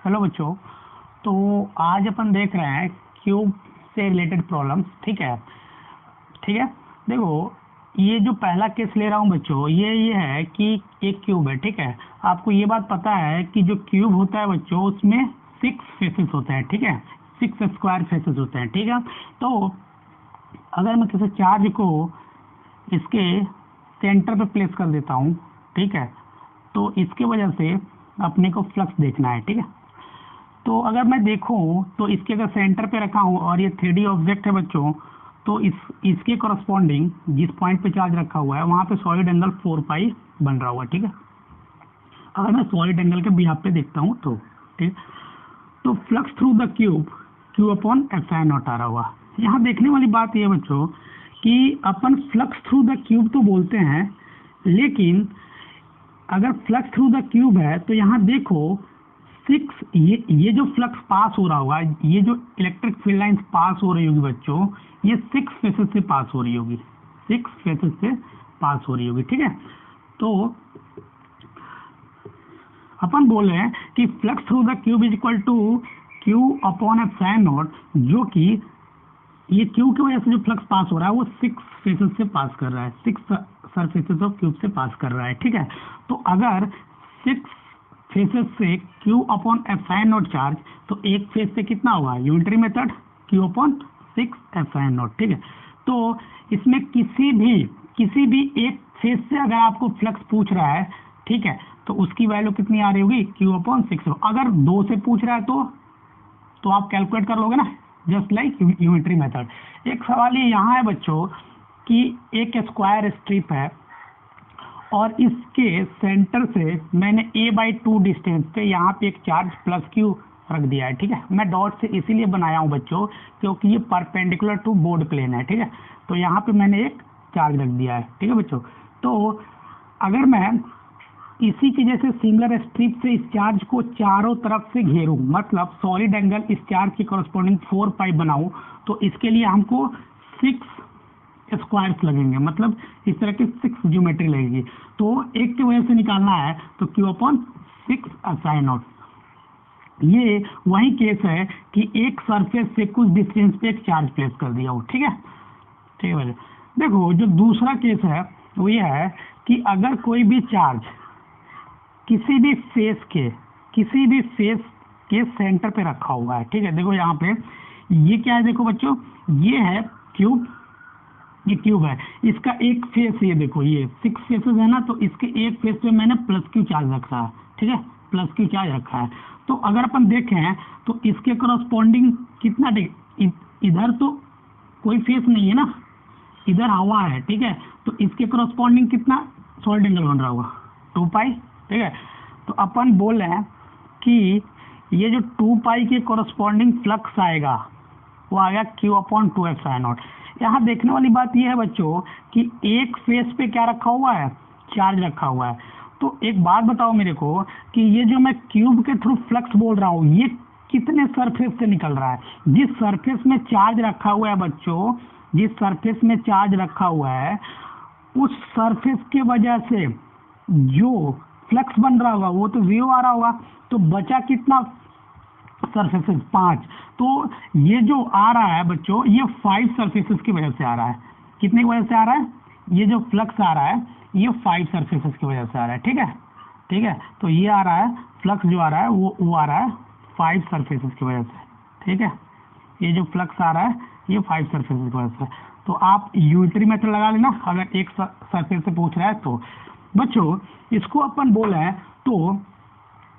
Hello बच्चों। तो आज अपन देख रहे हैं क्यूब से रिलेटेड प्रॉब्लम्स। ठीक है। देखो, ये जो पहला केस ले रहा हूँ बच्चों, ये है कि एक क्यूब है। ठीक है। आपको ये बात पता है कि जो क्यूब होता है बच्चों, उसमें 6 फेसेस होते हैं। ठीक है, 6 स्क्वायर फेसेस होते हैं। ठीक है। तो अगर मैं किसी चार्ज को इसके सेंटर पे प्लेस कर देता हूँ, ठीक है, तो इसके वजह से अपने को फ्लक्स देखना है। ठीक है। तो अगर मैं देखूं तो इसके अगर सेंटर पे रखा हूं और ये 3D ऑब्जेक्ट है बच्चों, तो इसके करस्पॉन्डिंग जिस पॉइंट पे चार्ज रखा हुआ है वहां पे सॉलिड एंगल 4 पाई बन रहा हुआ है। ठीक है। अगर मैं सॉलिड एंगल के बिहाफ पे देखता हूं तो ठीक, तो flux through the cube Q upon epsilon naught आ रहा हुआ। यहाँ देखने वाली बात यह बच्चों कि अपन फ्लक्स थ्रू द क्यूब तो बोलते हैं, लेकिन अगर फ्लक्स थ्रू द क्यूब है तो यहाँ देखो 6, ये जो फ्लक्स पास हो रहा होगा, ये जो इलेक्ट्रिक फील्ड लाइंस पास हो रही होगी बच्चों, ये 6 फेसेस से पास हो रही होगी, 6 फेसेस से पास हो रही होगी। ठीक है। तो अपन बोल रहे हैं कि flux through the cube is equal to Q upon epsilon not, जो कि ये क्यू की वजह से जो फ्लक्स पास हो रहा है वो 6 फेसेस से पास कर रहा है, 6 सरफेसेस ऑफ क्यूब से पास कर रहा है। ठीक है। तो अगर 6 फेसेस से Q upon epsilon not charge, तो एक फेस से कितना होगा, unitary method Q upon 6 epsilon not. ठीक है। तो इसमें किसी भी एक फेस से अगर आपको फ्लक्स पूछ रहा है, ठीक है, तो उसकी वैल्यू कितनी आ रही होगी, क्यू अपॉन 6। अगर 2 से पूछ रहा है तो आप कैलकुलेट कर लोगे ना, जस्ट लाइक यूनिटरी मेथड। एक सवाल ये यहाँ है बच्चों कि एक स्क्वायर स्ट्रिप है और इसके सेंटर से मैंने a/2 डिस्टेंस पे यहाँ पे एक चार्ज प्लस क्यू रख दिया है। ठीक है। मैं डॉट से इसीलिए बनाया हूँ बच्चों क्योंकि ये परपेंडिकुलर टू बोर्ड प्लेन है। ठीक है। तो यहाँ पे मैंने एक चार्ज रख दिया है। ठीक है बच्चों। तो अगर मैं इसी की जैसे सिमिलर स्ट्रिप से इस चार्ज को चारों तरफ से घेरूं, मतलब सॉलिड एंगल इस चार्ज के कॉरस्पॉन्डिंग 4 पाई बनाऊं, तो इसके लिए हमको 6 स्क्वायर्स लगेंगे, मतलब इस तरह की 6 ज्योमेट्री लगेगी। तो एक की वजह से निकालना है तो क्यू अपॉन 6 एप्सिलॉन नॉट। ये वही केस है कि एक सरफेस से कुछ डिस्टेंस पे एक चार्ज प्लेस कर दिया हो। ठीक है। ठीक है। देखो, जो दूसरा केस है वो ये है कि अगर कोई भी चार्ज किसी भी फेस के सेंटर पे रखा हुआ है। ठीक है। देखो यहाँ पे ये क्या है, देखो बच्चों, ये है क्यूब, ये क्यूब है, इसका एक फेस, ये देखो ये 6 फेसेस है ना, तो इसके एक फेस पे मैंने प्लस क्यू चार्ज रखा है। ठीक है, प्लस क्यू चार्ज रखा है। तो अगर अपन देखें तो इसके करस्पॉन्डिंग कितना, इधर तो कोई फेस नहीं है ना, इधर हवा है। ठीक है। तो इसके करस्पॉन्डिंग कितना सॉलिड एंगल बन रहा होगा, 2 पाई। ठीक है। तो अपन बोल रहे हैं कि ये जो 2 पाई के करस्पॉन्डिंग फ्लक्स आएगा वो आएगा क्यू अपॉन 2 एप्सिलॉन नॉट। यहाँ देखने वाली बात यह है बच्चों कि एक फेस पे क्या रखा हुआ है, चार्ज रखा हुआ है। तो एक बात बताओ मेरे को कि ये जो मैं क्यूब के थ्रू फ्लक्स बोल रहा हूँ, ये कितने सरफेस से निकल रहा है। जिस सरफेस में चार्ज रखा हुआ है बच्चों, जिस सरफेस में चार्ज रखा हुआ है, उस सरफेस के वजह से जो फ्लक्स बन रहा होगा वो तो 0 आ रहा होगा। तो बचा कितना सरफेसेस, 5। तो ये जो आ रहा है बच्चों, ये 5 सरफेसेस की वजह से आ रहा है। कितने की वजह से आ रहा है, ये जो फ्लक्स आ रहा है ये 5 सरफेसेस की वजह से आ रहा है। ठीक है। ठीक है। तो ये आ रहा है फ्लक्स, जो आ रहा है वो आ रहा है 5 सरफेसेस की वजह से। ठीक है। ये जो फ्लक्स आ रहा है ये 5 सरफेसेस की वजह से। तो आप यूनिटरी मेथड लगा लेना अगर एक सरफेस से पूछ रहा है तो। बच्चों, इसको अपन बोले हैं, तो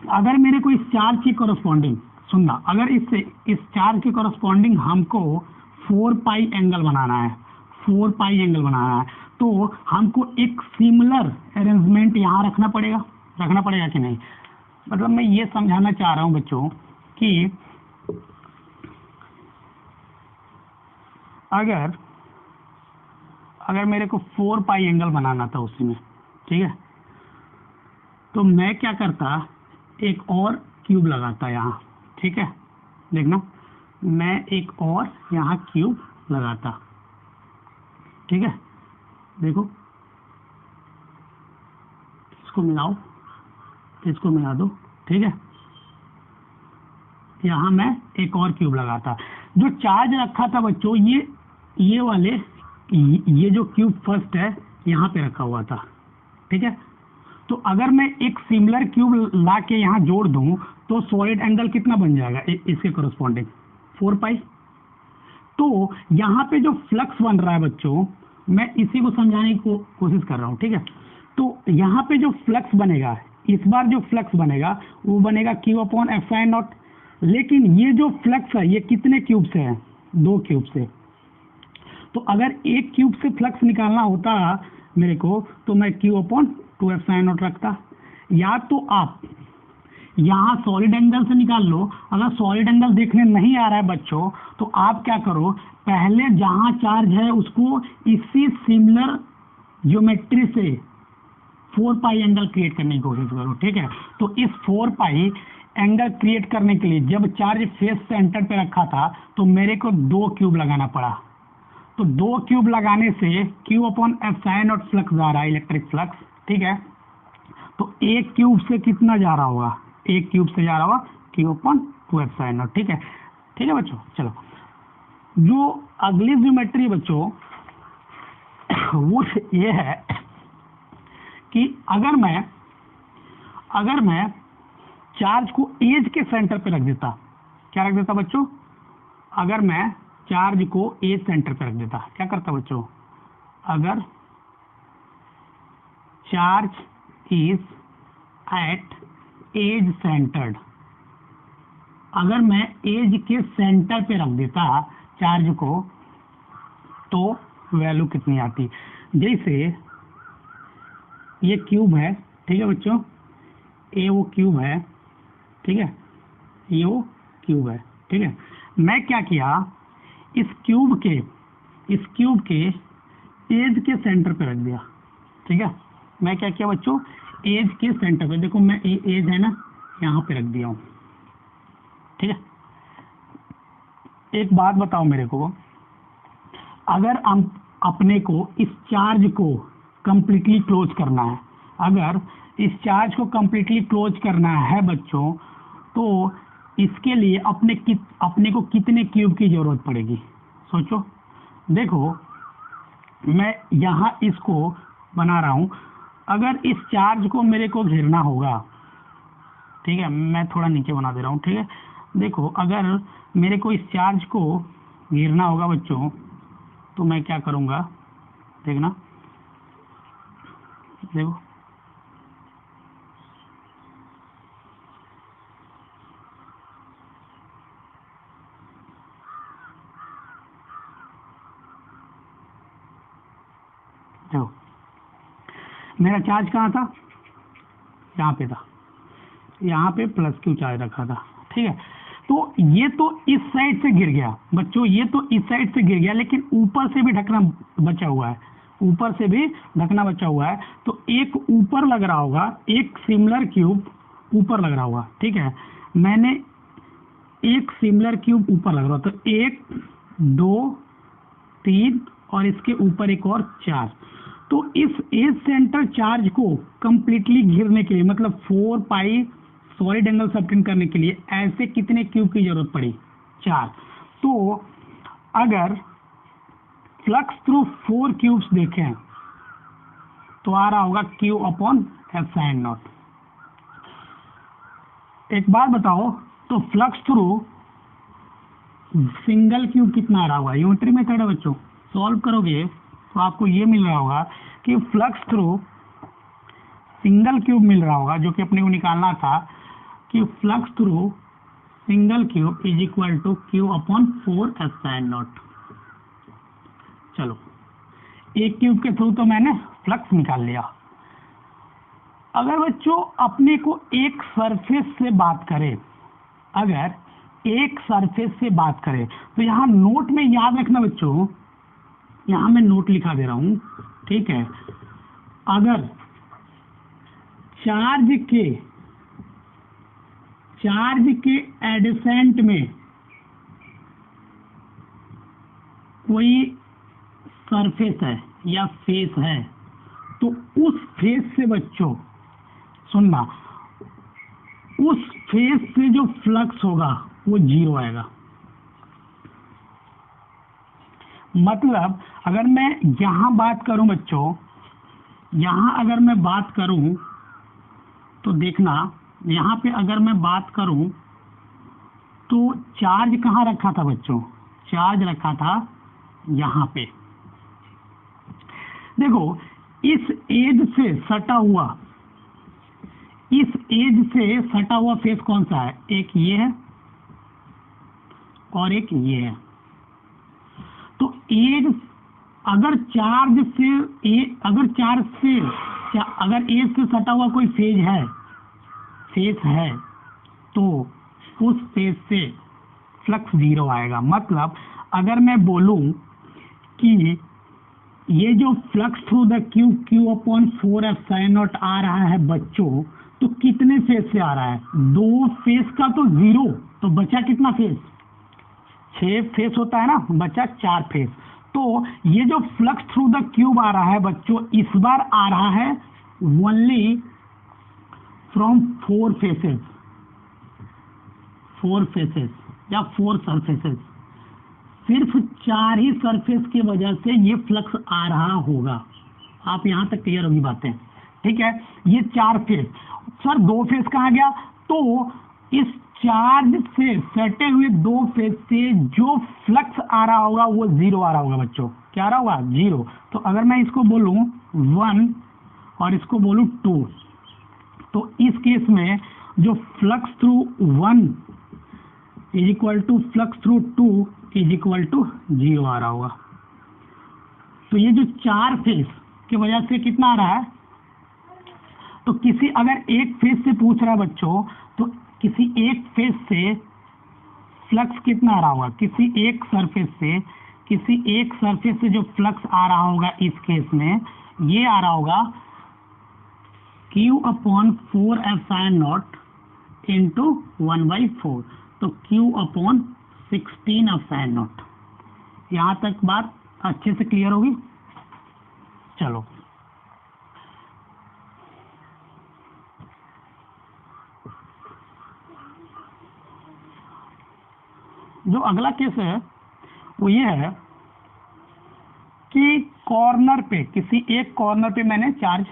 अगर मेरे को इस चार्ज की कॉरस्पॉन्डिंग, सुनना, अगर इस चार्ज के कॉरस्पॉन्डिंग हमको 4 पाई एंगल बनाना है, 4 पाई एंगल बनाना है, तो हमको एक सिमिलर अरेंजमेंट यहाँ रखना पड़ेगा कि नहीं। मतलब मैं ये समझाना चाह रहा हूँ बच्चों कि अगर मेरे को 4 पाई एंगल बनाना था उसी में, ठीक है, तो मैं क्या करता, एक और क्यूब लगाता यहाँ। ठीक है। देखना, मैं एक और यहाँ क्यूब लगाता। ठीक है। देखो, इसको मिलाओ, इसको मिला दो। ठीक है। यहाँ मैं एक और क्यूब लगाता। जो चार्ज रखा था बच्चों ये वाले ये जो क्यूब फर्स्ट है यहाँ पे रखा हुआ था, ठीक है। तो अगर मैं एक सिमिलर क्यूब ला के यहाँ जोड़ दूं तो सॉलिड एंगल कितना बन जाएगा इसके कोरस्पॉन्डिंग 4 पाई। तो यहाँ पे जो फ्लक्स बन रहा है बच्चों, मैं इसी को समझाने की कोशिश कर रहा हूँ, ठीक है। तो यहाँ पे जो फ्लक्स बनेगा, इस बार जो फ्लक्स बनेगा वो बनेगा Q/F∗0। लेकिन ये जो फ्लक्स है ये कितने क्यूब से है? 2 क्यूब से। तो अगर एक क्यूब से फ्लक्स निकालना होता मेरे को तो मैं Q/2F∗0 रखता। या तो आप यहाँ सॉलिड एंगल से निकाल लो। अगर सॉलिड एंगल देखने नहीं आ रहा है बच्चों तो आप क्या करो, पहले जहाँ चार्ज है उसको इसी सिमिलर ज्योमेट्री से 4 पाई एंगल क्रिएट करने की कोशिश करो, ठीक है। तो इस 4 पाई एंगल क्रिएट करने के लिए जब चार्ज फेस सेंटर पे रखा था तो मेरे को 2 क्यूब लगाना पड़ा। तो 2 क्यूब लगाने से Q/F∗0 फ्लक्स जा रहा है, इलेक्ट्रिक फ्लक्स, ठीक है। तो एक क्यूब से कितना जा रहा होगा? एक क्यूब से जा रहा होगा Q/2F∗0, ठीक है। ठीक है बच्चों, चलो जो अगली ज्योमेट्री बच्चों वो ये है कि अगर मैं चार्ज को एज के सेंटर पे रख देता, क्या रख देता बच्चों? अगर मैं चार्ज को एज सेंटर पे रख देता, क्या करता बच्चों? अगर charge is at edge centred, अगर मैं एज के सेंटर पे रख देता चार्ज को तो वैल्यू कितनी आती? जैसे ये क्यूब है, ठीक है बच्चों, ये वो क्यूब है, ठीक है, ये वो क्यूब है, ठीक है। मैं क्या किया, इस क्यूब के एज के सेंटर पे रख दिया, ठीक है। मैं क्या किया बच्चों, एज के सेंटर पे, देखो मैं एज है ना यहाँ पे रख दिया हूँ, ठीक है। एक बात बताओ मेरे को, अगर हम अपने को इस चार्ज को कंप्लीटली क्लोज करना है, अगर इस चार्ज को कंप्लीटली क्लोज करना है बच्चों तो इसके लिए अपने को कितने क्यूब की जरूरत पड़ेगी? सोचो। देखो मैं यहाँ इसको बना रहा हूँ, अगर इस चार्ज को मेरे को घेरना होगा, ठीक है, मैं थोड़ा नीचे बना दे रहा हूँ, ठीक है। देखो अगर मेरे को इस चार्ज को घेरना होगा बच्चों तो मैं क्या करूँगा, देखना, देखो देखो मेरा चार्ज कहाँ था? यहाँ पे था, यहाँ पे +Q चार्ज रखा था, ठीक है। तो ये तो इस साइड से गिर गया बच्चों, ये तो इस साइड से गिर गया, लेकिन ऊपर से भी ढकना बचा हुआ है, ऊपर से भी ढकना बचा हुआ है। तो एक ऊपर लग रहा होगा, एक सिमिलर क्यूब ऊपर लग रहा होगा, ठीक है। मैंने एक सिमिलर क्यूब ऊपर लग रहा, तो 1 2 3 और इसके ऊपर एक और 4। तो इस एज सेंटर चार्ज को कंप्लीटली घेरने के लिए, मतलब 4 पाई सॉलिड एंगल सबटेंड करने के लिए ऐसे कितने क्यूब की जरूरत पड़ी? 4। तो अगर फ्लक्स थ्रू 4 क्यूब्स देखें तो आ रहा होगा Q/F∗0। एक बात बताओ, तो फ्लक्स थ्रू सिंगल क्यूब कितना आ रहा होगा? यूनिटरी मेथड है बच्चों, सॉल्व करोगे तो आपको ये मिल रहा होगा कि फ्लक्स थ्रू सिंगल क्यूब मिल रहा होगा, जो कि अपने को निकालना था कि flux through single cube is equal to Q/4F∗0। चलो एक क्यूब के थ्रू तो मैंने फ्लक्स निकाल लिया। अगर बच्चों अपने को एक सरफेस से बात करें, अगर एक सरफेस से बात करें तो यहाँ नोट में याद रखना बच्चों, यहाँ मैं नोट लिखा दे रहा हूँ, ठीक है। अगर चार्ज के एडसेंट में कोई सरफेस है या फेस है तो उस फेस से बच्चों सुनना, उस फेस से जो फ्लक्स होगा वो 0 आएगा। मतलब अगर मैं यहाँ बात करूं बच्चों, यहाँ अगर मैं बात करूं तो देखना, यहाँ पे अगर मैं बात करूं तो चार्ज कहाँ रखा था बच्चों, चार्ज रखा था यहाँ पे। देखो इस एज से सटा हुआ, इस एज से सटा हुआ फेस कौन सा है, एक ये है और एक ये है। तो एज अगर चार्ज से अगर एज से सटा हुआ कोई फेस है तो उस फेस से फ्लक्स 0 आएगा। मतलब अगर मैं बोलूं कि ये जो फ्लक्स थ्रू द Q/4f∅0 आ रहा है बच्चों, तो कितने फेस से आ रहा है, 2 फेस का तो 0, तो बचा कितना फेस, 6 फेस होता है ना, बचा 4 फेस। तो ये जो फ्लक्स थ्रू द क्यूब आ रहा है बच्चों, इस बार आ रहा है ओनली फ्रॉम 4 फेसेस या 4 सरफेसेस। सिर्फ 4 ही सरफेस की वजह से ये फ्लक्स आ रहा होगा। आप यहां तक क्लियर होगी बातें, ठीक है। ये 4 फेस, सर 2 फेस कहाँ गया, तो इस चार्ज से सटे हुए 2 फेस से जो फ्लक्स आ रहा होगा वो 0 आ रहा होगा बच्चों। क्या आ रहा होगा, 0। तो अगर मैं इसको बोलूं 1 और इसको बोलूं 2, तो इस केस में जो flux through 1 is equal to flux through 2 is equal to 0 आ रहा होगा। तो ये जो 4 फेस की वजह से कितना आ रहा है, तो किसी अगर एक फेस से पूछ रहा है बच्चों, तो किसी एक फेस से फ्लक्स कितना आ रहा होगा, किसी एक सरफेस से जो फ्लक्स आ रहा होगा इस केस में ये आ रहा होगा Q/4f∅0 इंटू 1/4, तो Q/16f∅0। यहाँ तक बात अच्छे से क्लियर होगी। चलो जो अगला केस है वो ये है कि कॉर्नर पे, किसी एक कॉर्नर पे मैंने चार्ज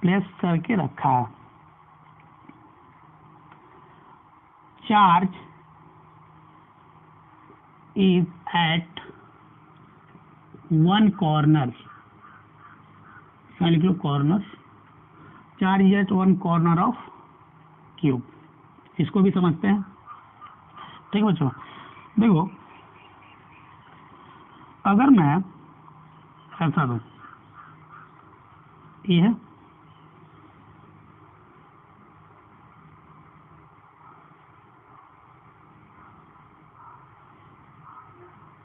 प्लेस करके रखा है। चार्ज इज एट 1 कॉर्नर, लिख लो corner, charge is at 1 corner of cube. इसको भी समझते हैं, ठीक है बच्चों। देखो अगर मैं ऐसा दूं, ये है,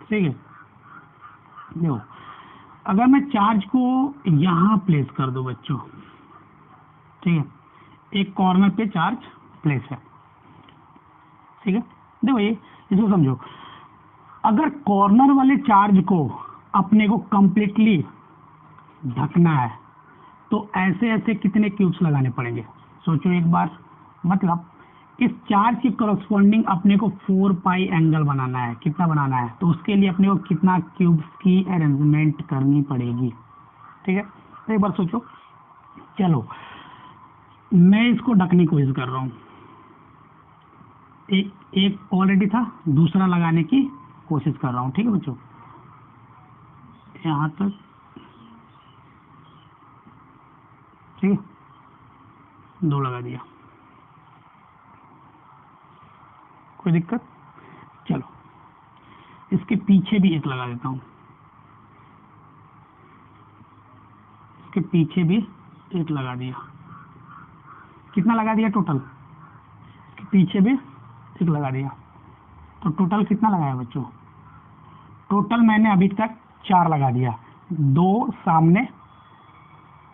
ठीक है। देखो अगर मैं चार्ज को यहाँ प्लेस कर दूं बच्चों, ठीक है, एक कॉर्नर पे चार्ज प्लेस है, ठीक है। देखो ये इसको समझो, अगर कॉर्नर वाले चार्ज को अपने को कंप्लीटली ढकना है तो ऐसे ऐसे कितने क्यूब्स लगाने पड़ेंगे, सोचो एक बार। मतलब इस चार्ज के करस्पॉन्डिंग अपने को 4 पाई एंगल बनाना है, कितना बनाना है, तो उसके लिए अपने को कितना क्यूब्स की अरेंजमेंट करनी पड़ेगी, ठीक है। तो एक बार सोचो। चलो मैं इसको ढकने की कोशिश कर रहा हूँ, एक ऑलरेडी था, दूसरा लगाने की कोशिश कर रहा हूँ, ठीक है बच्चों। यहाँ तक ठीक है, 2 लगा दिया, कोई दिक्कत। चलो इसके पीछे भी एक लगा देता हूँ, इसके पीछे भी एक लगा दिया, कितना लगा दिया टोटल, इसके पीछे भी एक लगा दिया, तो टोटल कितना लगाया बच्चों, टोटल मैंने अभी तक 4 लगा दिया, 2 सामने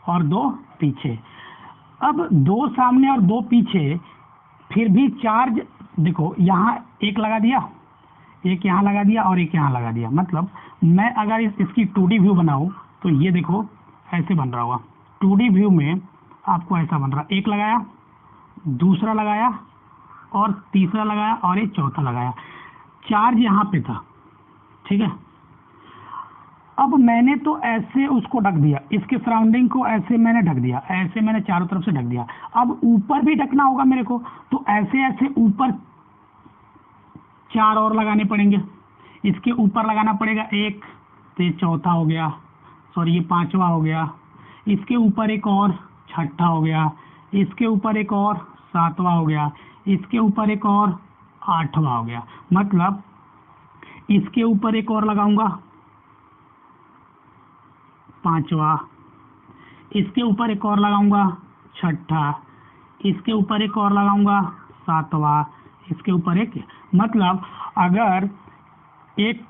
और 2 पीछे। अब 2 सामने और 2 पीछे, फिर भी चार्ज, देखो यहाँ एक लगा दिया, एक यहाँ लगा दिया और एक यहाँ लगा दिया। मतलब मैं अगर इसकी 2D व्यू बनाऊं तो ये देखो ऐसे बन रहा होगा, 2D व्यू में आपको ऐसा बन रहा, एक लगाया, दूसरा लगाया और तीसरा लगाया और एक चौथा लगाया, चार्ज यहाँ पे था, ठीक है। अब मैंने तो ऐसे उसको ढक दिया, इसके सराउंडिंग को ऐसे मैंने ढक दिया, ऐसे मैंने चारों तरफ से ढक दिया। अब ऊपर भी ढकना होगा मेरे को, तो ऐसे ऐसे ऊपर 4 और लगाने पड़ेंगे, इसके ऊपर लगाना पड़ेगा एक, तो ये चौथा हो गया, सॉरी ये पांचवा हो गया, इसके ऊपर एक और छठा हो गया, इसके ऊपर एक और सातवां हो गया, इसके ऊपर एक और आठवां हो गया। मतलब इसके ऊपर एक और लगाऊंगा पांचवा, इसके ऊपर एक और लगाऊंगा छठा, इसके ऊपर एक और लगाऊंगा सातवां, इसके ऊपर एक। मतलब अगर एक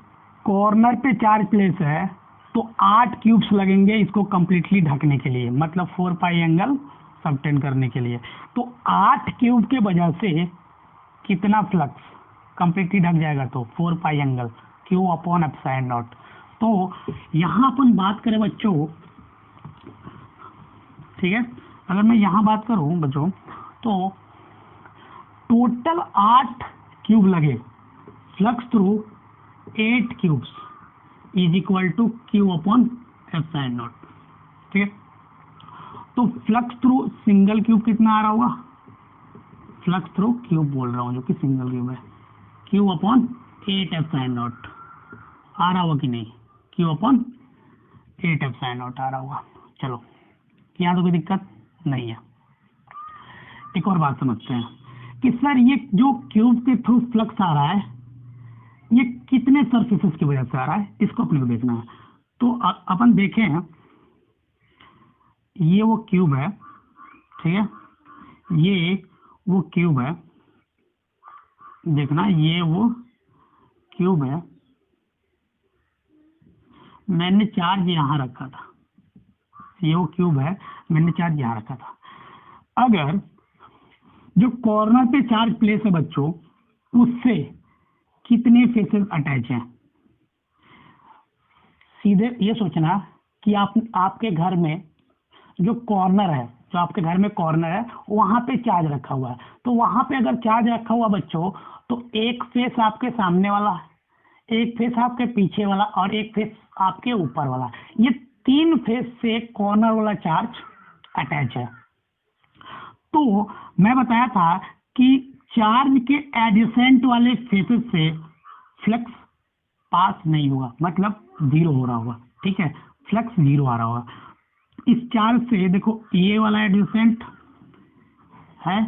कॉर्नर पे 4 प्लेस है तो 8 क्यूब्स लगेंगे इसको कंप्लीटली ढकने के लिए, मतलब 4 पाई एंगल सबटेंड करने के लिए। तो 8 क्यूब के वजह से कितना फ्लक्स कंप्लीटली ढक जाएगा, तो 4 pi angle Q upon epsilon naught. तो यहाँ अपन बात करें बच्चों, ठीक है, अगर मैं यहाँ बात करूँ बच्चों तो टोटल 8 क्यूब लगे, flux through 8 cubes is equal to Q upon epsilon not, ठीक है। तो फ्लक्स थ्रू सिंगल क्यूब कितना आ रहा होगा, फ्लक्स थ्रू क्यूब बोल रहा हूँ जो कि सिंगल क्यूब है, क्यू अपॉन 8 एप्सिलॉन नॉट आ रहा होगा कि नहीं, क्यू अपॉन 8 एप्सिलॉन नॉट आ रहा होगा। चलो यहाँ तो कोई दिक्कत नहीं है। एक और बात समझते हैं कि सर ये जो क्यूब के थ्रू फ्लक्स आ रहा है ये कितने सरफेसेस की वजह से आ रहा है, इसको अपने को देखना है। तो अपन देखें, ये वो क्यूब है, ठीक है, ये वो क्यूब है, देखना ये वो क्यूब है, मैंने चार्ज यहाँ रखा था, ये वो क्यूब है, मैंने चार्ज यहाँ रखा था। अगर जो कॉर्नर पे चार्ज प्लेस है बच्चों उससे कितने फेसेस अटैच हैं, सीधे ये सोचना कि आपके घर में जो कॉर्नर है, जो आपके घर में कॉर्नर है वहां पे चार्ज रखा हुआ है, तो वहां पे अगर चार्ज रखा हुआ बच्चों तो एक फेस आपके सामने वाला, एक फेस आपके पीछे वाला और एक फेस आपके ऊपर वाला, ये 3 फेस से कॉर्नर वाला चार्ज अटैच है। तो मैं बताया था कि चार्ज के एडजेसेंट वाले फेसेस से फ्लक्स पास नहीं होगा, मतलब 0 हो रहा होगा, ठीक है, फ्लक्स 0 आ रहा होगा। इस चार्ज से देखो ये वाला एडजेसेंट है,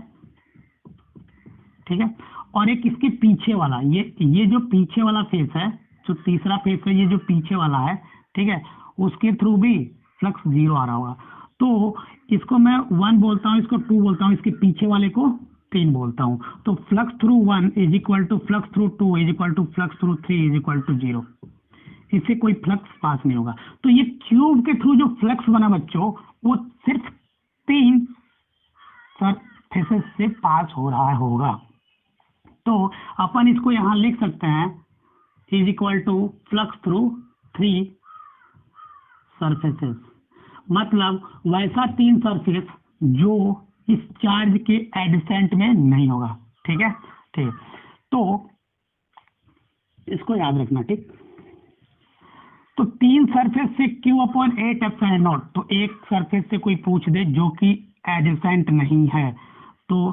ठीक है, और एक इसके पीछे वाला, ये जो पीछे वाला फेस है, जो तीसरा फेस है, ये जो पीछे वाला है, ठीक है, उसके थ्रू भी फ्लक्स 0 आ रहा होगा। तो इसको मैं 1 बोलता हूँ, इसको 2 बोलता हूँ, इसके पीछे वाले को 3 बोलता हूँ। तो flux through 1 is equal to flux through 2 is equal to flux through 3 is equal to 0। इससे कोई फ्लक्स पास नहीं होगा। तो ये क्यूब के थ्रू जो फ्लक्स बना बच्चों वो सिर्फ 3 सरफेसेस से पास हो रहा होगा। तो अपन इसको यहाँ लिख सकते हैं is equal to flux through 3 surfaces, मतलब वैसा 3 सरफेस जो इस चार्ज के एडजेसेंट में नहीं होगा, ठीक है, ठीक। तो इसको याद रखना, ठीक। तो 3 सरफेस से क्यू अपॉन 8 एप्सिलॉन नॉट, तो एक सरफेस से कोई पूछ दे जो कि एडजेसेंट नहीं है, तो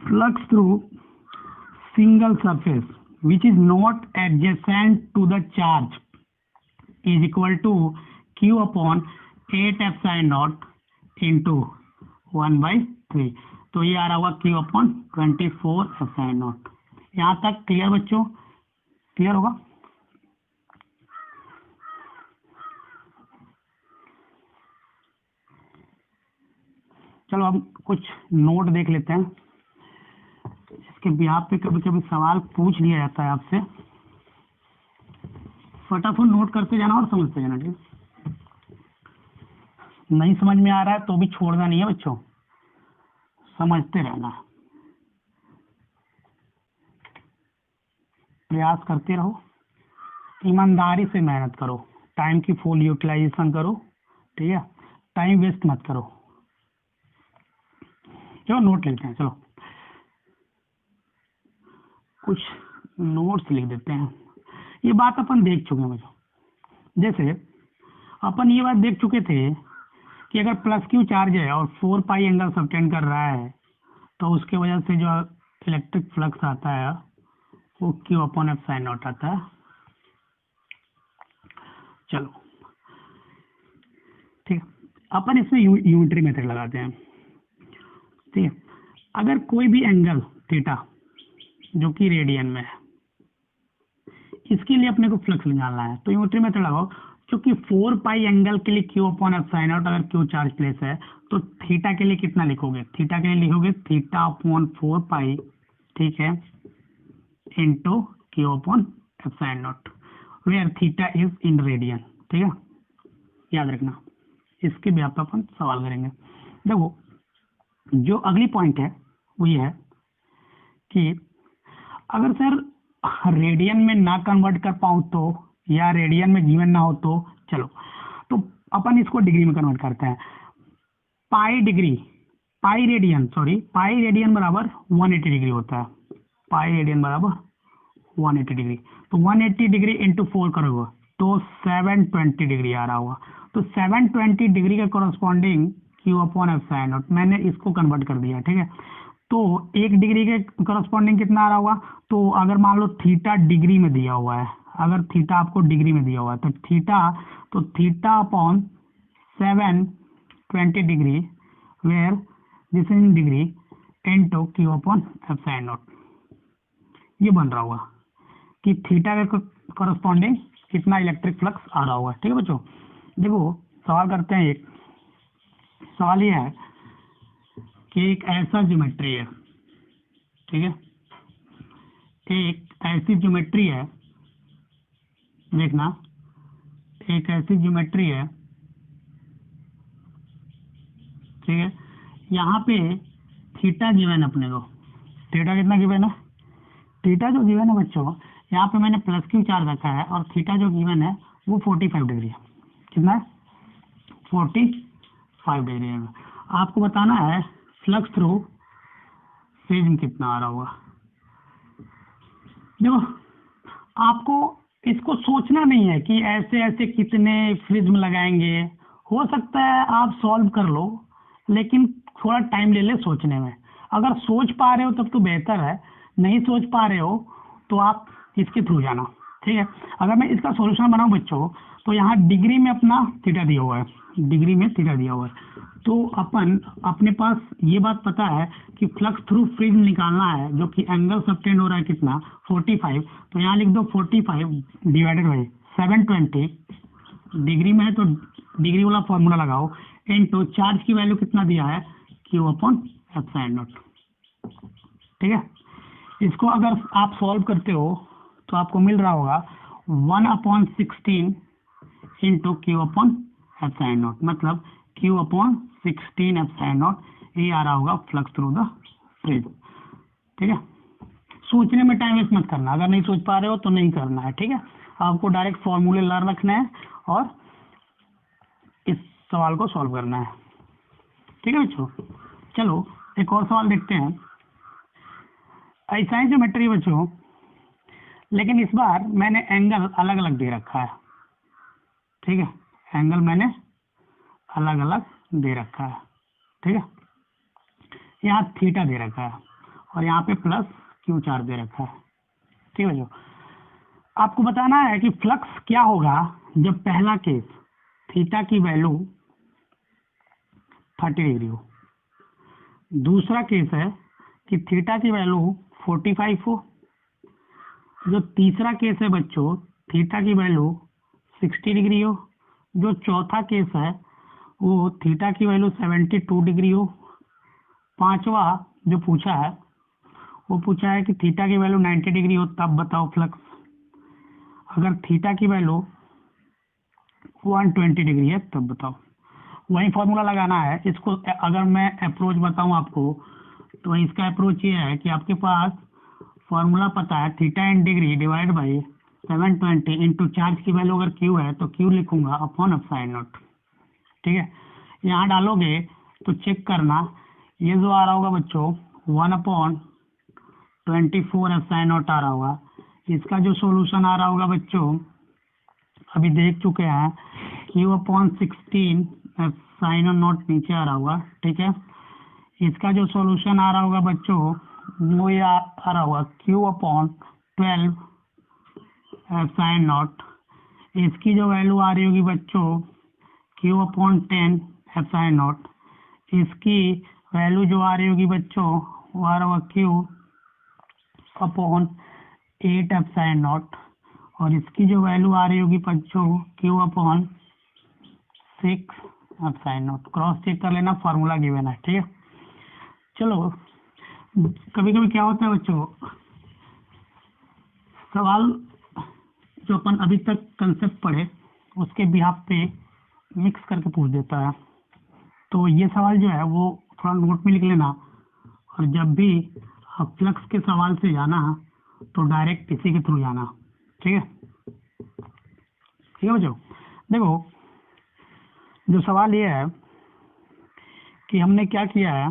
flux through single surface which is not adjacent to the charge is equal to q upon 8 epsilon naught into 1/3। तो ये आ रहा होगा q upon 24 epsilon naught। यहाँ तक क्लियर बच्चों, क्लियर होगा। चलो अब कुछ नोट देख लेते हैं, इसके बिहाफ पे कभी कभी सवाल पूछ लिया जाता है आपसे, फटाफट नोट करते जाना और समझते जाना, ठीक। नहीं समझ में आ रहा है तो भी छोड़ना नहीं है बच्चों, समझते रहना, प्रयास करते रहो, ईमानदारी से मेहनत करो, टाइम की फुल यूटिलाइजेशन करो, ठीक है, टाइम वेस्ट मत करो। चलो नोट लेते हैं, चलो कुछ नोट्स लिख देते हैं। ये बात अपन देख चुके हैं बच्चों। जैसे अपन ये बात देख चुके थे कि अगर प्लस क्यू चार्ज है और 4 पाई एंगल सबटेंड कर रहा है तो उसके वजह से जो इलेक्ट्रिक फ्लक्स आता है वो Q upon epsilon not आता है। चलो ठीक है, अपन इसमें यूनिटरी मेथड लगाते हैं। ठीक है, अगर कोई भी एंगल थीटा जो कि रेडियन में है, इसके लिए अपने को फ्लक्स निकालना है तो यूनिटरी मेथड लगाओ। क्योंकि 4 पाई एंगल के लिए Q upon F sine out, अगर क्यू चार्ज प्लेस है तो थीटा के लिए कितना लिखोगे? थीटा के लिए लिखोगे थीटा अपॉन 4 पाई, ठीक है, into Q upon epsilon not, where theta is in radian. ठीक है, याद रखना, इसके भी आप अपन सवाल करेंगे। देखो जो अगली पॉइंट है वो ये है कि अगर सर रेडियन में ना कन्वर्ट कर पाऊँ तो, या रेडियन में गिवन ना हो तो चलो, तो अपन इसको डिग्री में कन्वर्ट करते हैं। पाई रेडियन बराबर 180 डिग्री होता है। पाई रेडियन बराबर 180 डिग्री, तो 180 डिग्री इंटू 4 करोगे तो 720 डिग्री आ रहा होगा। तो 720 डिग्री के corresponding Q upon epsilon not, मैंने इसको कन्वर्ट कर दिया। ठीक है, तो 1 डिग्री के करस्पॉन्डिंग कितना आ रहा होगा? तो अगर मान लो थीटा डिग्री में दिया हुआ है, अगर थीटा आपको डिग्री में दिया हुआ है तो theta upon 720 degree, where this is in degree, into Q upon epsilon not, ये बन रहा होगा कि थीटा के करस्पॉन्डिंग कितना इलेक्ट्रिक फ्लक्स आ रहा होगा। ठीक है बच्चों, देखो सवाल करते हैं। एक सवाल ये है कि एक ऐसा ज्योमेट्री है, ठीक है, एक ऐसी ज्योमेट्री है, देखना, एक ऐसी ज्योमेट्री है, ठीक है, यहाँ पे थीटा गिवन है अपने को। थीटा कितना गिवन है? थीटा जो गिवन है बच्चों, यहाँ पे मैंने प्लस क्यू चार्ज रखा है और थीटा जो गिवन है वो 45 डिग्री है। कितना है? 45 डिग्री है। आपको बताना है फ्लक्स थ्रू प्रिज्म कितना आ रहा होगा। देखो आपको इसको सोचना नहीं है कि ऐसे ऐसे कितने प्रिज्म लगाएंगे, हो सकता है आप सॉल्व कर लो लेकिन थोड़ा टाइम ले ले सोचने में। अगर सोच पा रहे हो तब तो बेहतर है, नहीं सोच पा रहे हो तो आप इसके थ्रू जाना। ठीक है, अगर मैं इसका सॉल्यूशन बनाऊं बच्चों तो यहाँ डिग्री में अपना थीटा दिया हुआ है, डिग्री में थीटा दिया हुआ है, तो अपन अपने पास ये बात पता है कि फ्लक्स थ्रू प्रिज्म निकालना है जो कि एंगल सबटेंड हो रहा है कितना? 45। तो यहाँ लिख दो 45 डिवाइडेड बाई 720, डिग्री में है तो डिग्री वाला फॉर्मूला लगाओ, इनटू चार्ज की वैल्यू कितना दिया है? Q upon epsilon not. ठीक है, इसको अगर आप सॉल्व करते हो तो आपको मिल रहा होगा 1/16 into Q upon epsilon naught, मतलब Q upon 16 epsilon not, ये आ रहा होगा फ्लक्स थ्रू द प्रिज्म। ठीक है, सोचने में टाइम वेस्ट मत करना, अगर नहीं सोच पा रहे हो तो नहीं करना है। ठीक है, आपको डायरेक्ट फॉर्मूले लर्न रखना है और इस सवाल को सॉल्व करना है। ठीक है बच्चों, चलो एक और सवाल देखते हैं। ऐसा ही ज्योमेट्री बच्चों, लेकिन इस बार मैंने एंगल अलग अलग दे रखा है। ठीक है, एंगल मैंने अलग अलग दे रखा है। ठीक है, यहाँ थीटा दे रखा है और यहाँ पे प्लस क्यू चार्ज दे रखा है। ठीक है बच्चों, आपको बताना है कि फ्लक्स क्या होगा जब पहला केस थीटा की वैल्यू 30 डिग्री हो, दूसरा केस है कि थीटा की वैल्यू 45 हो, जो तीसरा केस है बच्चों थीटा की वैल्यू 60 डिग्री हो, जो चौथा केस है वो थीटा की वैल्यू 72 डिग्री हो, पांचवा जो पूछा है वो पूछा है कि थीटा की वैल्यू 90 डिग्री हो, तब बताओ फ्लक्स। अगर थीटा की वैल्यू 120 डिग्री है तब बताओ। वही फॉर्मूला लगाना है इसको। अगर मैं अप्रोच बताऊं आपको तो इसका अप्रोच ये है कि आपके पास फॉर्मूला पता है theta in degree divide by 720 into charge की वैल्यू अगर क्यू है तो क्यू लिखूंगा अपॉन एफ साइन नॉट। ठीक है, यहाँ डालोगे तो चेक करना, ये जो आ रहा होगा बच्चों 1/2 24 एप्सिलॉन नॉट आ रहा होगा। इसका जो सॉल्यूशन आ रहा होगा बच्चों, अभी देख चुके हैं, Q/16 एप्सिलॉन नॉट नीचे आ रहा होगा, ठीक है। इसका जो सॉल्यूशन आ रहा होगा बच्चों, वो ये आ रहा होगा Q/12 एप्सिलॉन नॉट। इसकी जो वैल्यू आ रही होगी बच्चों Q/10 एप्सिलॉन नॉट। इसकी वैल्यू जो आ रही होगी बच्चों, वो आ रहा होगा Q/8 एप्सिलॉन नॉट। और इसकी जो वैल्यू आ रही होगी बच्चों Q/6 epsilon not. Cross check कर लेना, फार्मूला गिवन है, ठीक है। चलो, कभी कभी क्या होता है बच्चों, सवाल जो अपन अभी तक कंसेप्ट पढ़े उसके बिहाफ पे मिक्स करके पूछ देता है। तो ये सवाल जो है वो थोड़ा नोट में लिख लेना, और जब भी आप फ्लक्स के सवाल से जाना तो डायरेक्ट इसी के थ्रू जाना, ठीक है। ठीक है बच्चों, देखो जो सवाल ये है कि हमने क्या किया है,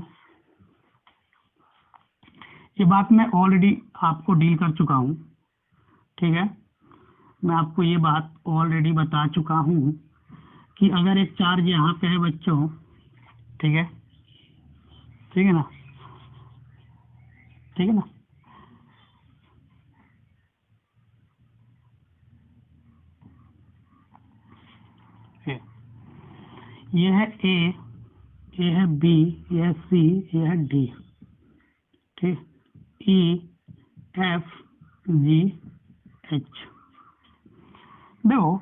ये बात मैं ऑलरेडी आपको डील कर चुका हूँ, ठीक है। मैं आपको ये बात ऑलरेडी बता चुका हूँ कि अगर एक चार्ज यहाँ पे है बच्चों, ठीक है, ठीक है ना, ठीक है ना, ये है ए, ये है बी, ये है सी, ये है डी, ठीक, ई एफ जी एच। देखो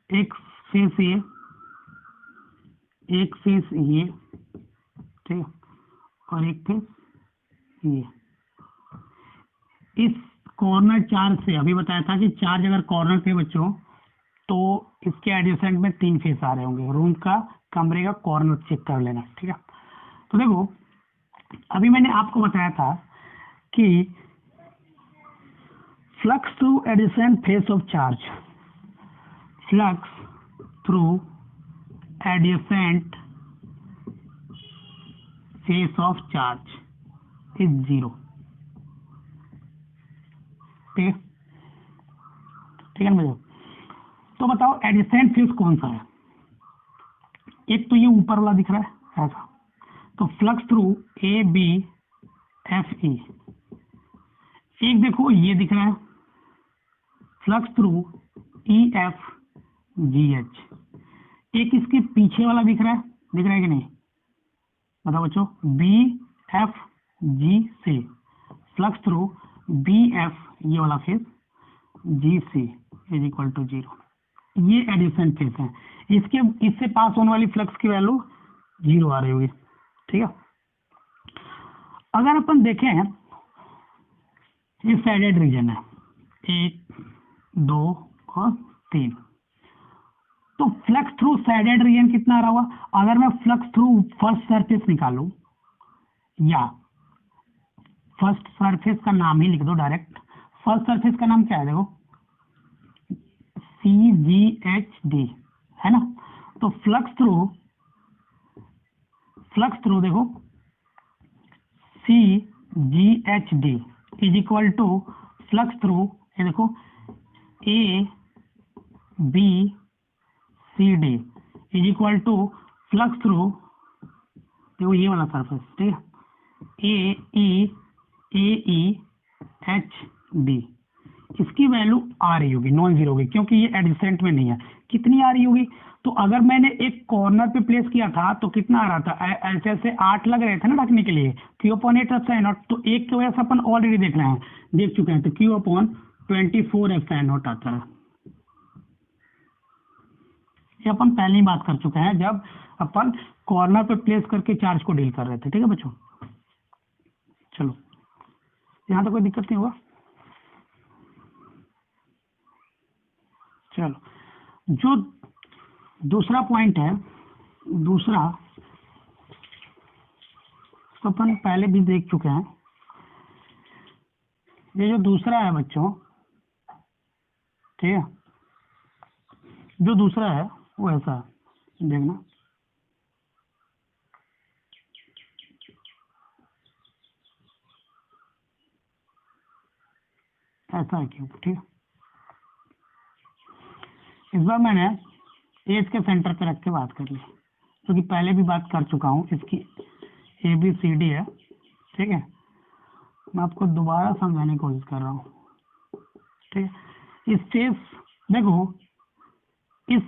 एक फेस ये, एक फेस ये, ठीक, और एक फेस ये। इस कॉर्नर चार्ज से अभी बताया था कि चार्ज अगर कॉर्नर थे बच्चों तो इसके एडजेसेंट में 3 फेस आ रहे होंगे। रूम का, कमरे का कॉर्नर चेक कर लेना, ठीक है। तो देखो अभी मैंने आपको बताया था कि flux through adjacent face of charge, flux through adjacent face of charge is 0, ठीक है, ठीक है ना भैया। तो बताओ एडजेसेंट फेस कौन सा है। एक तो ये ऊपर वाला दिख रहा है ऐसा, तो flux through A B F E. एक देखो ये दिख रहा है flux through E F G H. एक इसके पीछे वाला दिख रहा है कि नहीं, बताओ बच्चों, B F G C, flux through B F, ये वाला face G C is equal to 0। ये एडिशन फेस है, इसके इससे पास होने वाली फ्लक्स की वैल्यू 0 आ रही होगी, ठीक है। अगर अपन देखें ये साइडेड रीजन है 1 2 और 3, तो फ्लक्स थ्रू साइडेड रीजन कितना आ रहा होगा। अगर मैं फ्लक्स थ्रू फर्स्ट सरफेस निकालूं, या फर्स्ट सरफेस का नाम ही लिख दो डायरेक्ट, फर्स्ट सरफेस का नाम क्या है, देखो सी जी एच डी है ना। तो फ्लक्स थ्रू देखो C G H D is equal to flux through, ये देखो A B C D is equal to flux through, देखो ये वाला सरफेस, ठीक है, ए ई एच डी। इसकी वैल्यू आ रही होगी नॉन जीरो होगी, क्योंकि ये एडजेसेंट में नहीं है। कितनी आ रही होगी, तो अगर मैंने एक कॉर्नर पे प्लेस किया था तो कितना आ रहा था, ऐसे ऐसे 8 लग रहे थे ना रखने के लिए, Q/8 एप्सिलॉन नॉट। तो एक की वजह से अपन ऑलरेडी देख चुके हैं, तो Q/24 एप्सिलॉन नॉट आता है। ये अपन पहले ही बात कर चुके हैं जब अपन कॉर्नर पे प्लेस करके चार्ज को डील कर रहे थे, ठीक है बच्चों। चलो यहाँ तो कोई दिक्कत नहीं होगा। चलो जो दूसरा पॉइंट है, दूसरा तो अपन पहले भी देख चुके हैं। ये जो दूसरा है बच्चों, ठीक है, जो दूसरा है वो ऐसा देखना, ऐसा है क्यूब, ठीक है। इस बार मैंने एज के सेंटर पे रख के बात कर ली, क्योंकि पहले भी बात कर चुका हूँ, इसकी ABCD है, ठीक है। मैं आपको दोबारा समझाने की कोशिश कर रहा हूँ, ठीक है। इस फेस देखो, इस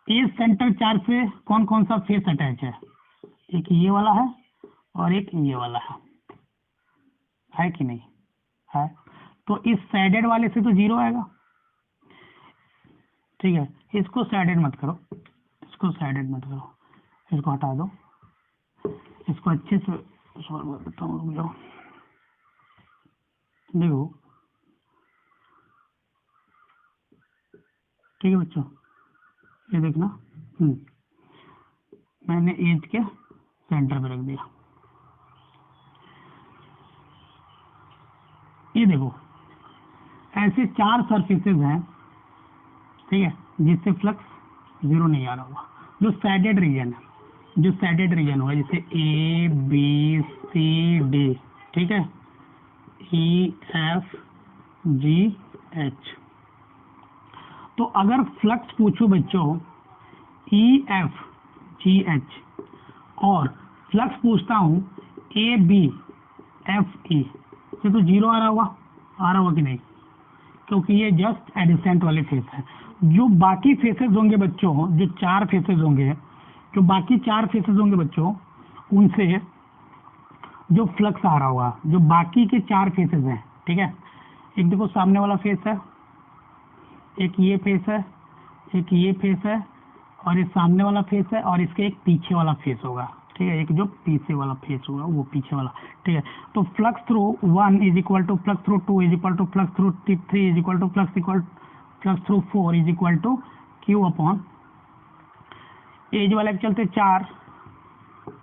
एज सेंटर चार्ज से कौन कौन सा फेस अटैच है, एक ये वाला है और एक ये वाला है कि नहीं है। तो इस सैडेड वाले से तो 0 आएगा, ठीक है। इसको सैडेड मत करो, इसको सैडेड मत करो, इसको हटा दो, इसको अच्छे से सॉल्व करता हूँ, रुक जाओ। देखो, ठीक है बच्चों, ये देखना, मैंने एज के सेंटर पे रख दिया। ये देखो, ऐसे 4 सरफेसेस हैं, ठीक है, जिससे फ्लक्स 0 नहीं आ रहा होगा। जो सैडेड रीजन है, जो सैडेड रीजन होगा, जैसे ABCD, ठीक है, EFGH। तो अगर फ्लक्स पूछो बच्चों EFGH और फ्लक्स पूछता हूँ ABFE से, तो 0 आ रहा होगा कि नहीं, क्योंकि ये जस्ट एडिसेंट वाले फेस है। जो बाकी फेसेस होंगे बच्चों, जो 4 फेसेस होंगे, जो बाकी 4 फेसेस होंगे बच्चों, उनसे जो फ्लक्स आ रहा होगा, जो बाकी के 4 फेसेस हैं, ठीक है। एक देखो सामने वाला फेस है, एक ये फेस है, एक ये फेस है, और एक सामने वाला फेस है, और इसके एक पीछे वाला फेस होगा, ठीक है। एक जो पीछे वाला फेस होगा वो पीछे वाला, ठीक है। तो flux through 1 is equal to flux through 2 is equal to flux through 3 is equal to flux through 4 is equal to Q upon edge वाले के चलते 4,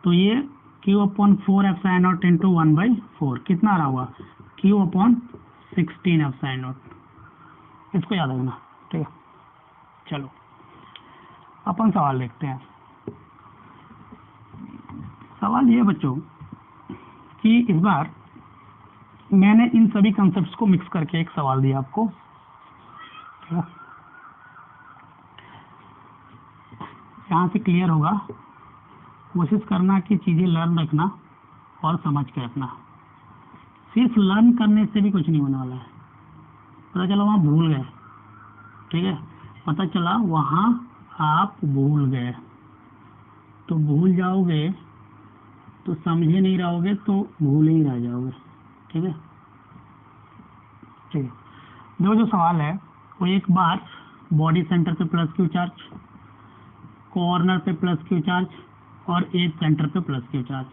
तो ये Q upon 4 epsilon not into 1/4 कितना आ रहा होगा, Q अपॉन 16 एप्सिलॉन नॉट। इसको याद रखना, ठीक है। चलो अपन सवाल देखते हैं। सवाल ये बच्चों कि इस बार मैंने इन सभी कॉन्सेप्ट्स को मिक्स करके एक सवाल दिया आपको, यहाँ से क्लियर होगा। कोशिश करना कि चीज़ें लर्न रखना और समझ के रखना, सिर्फ लर्न करने से भी कुछ नहीं होने वाला है। पता चला वहाँ भूल गए, ठीक है, पता चला वहाँ आप भूल गए, तो भूल जाओगे, तो समझे नहीं रहोगे, तो भूल ही रह जाओगे, ठीक है। ठीक है, जो सवाल है वो एक बार बॉडी सेंटर पे प्लस Q चार्ज, कॉर्नर पे प्लस Q चार्ज और एज सेंटर पे प्लस Q चार्ज।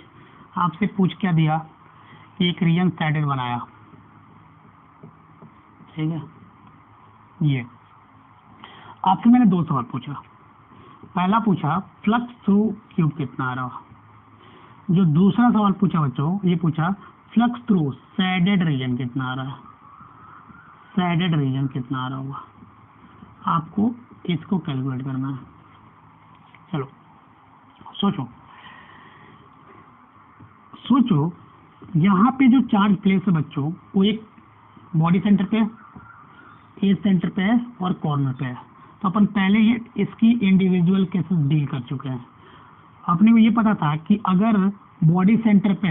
आपसे पूछ क्या दिया कि एक रीजन सैडेड बनाया, ठीक है। ये आपसे मैंने 2 सवाल पूछा। पहला पूछा फ्लक्स थ्रू क्यूब कितना आ रहा, जो दूसरा सवाल पूछा बच्चों, ये पूछा फ्लक्स थ्रू सैडेड रीजन कितना आ रहा है, सैडेड रीजन कितना आ रहा होगा। आपको इसको कैलकुलेट करना है। चलो सोचो यहाँ पे जो चार्ज प्लेस है बच्चों, वो एक बॉडी सेंटर पे, एज सेंटर पे है और कॉर्नर पे है। तो अपन पहले ही इसकी इंडिविजुअल केसेस डील कर चुके हैं। अपने को ये पता था कि अगर बॉडी सेंटर पे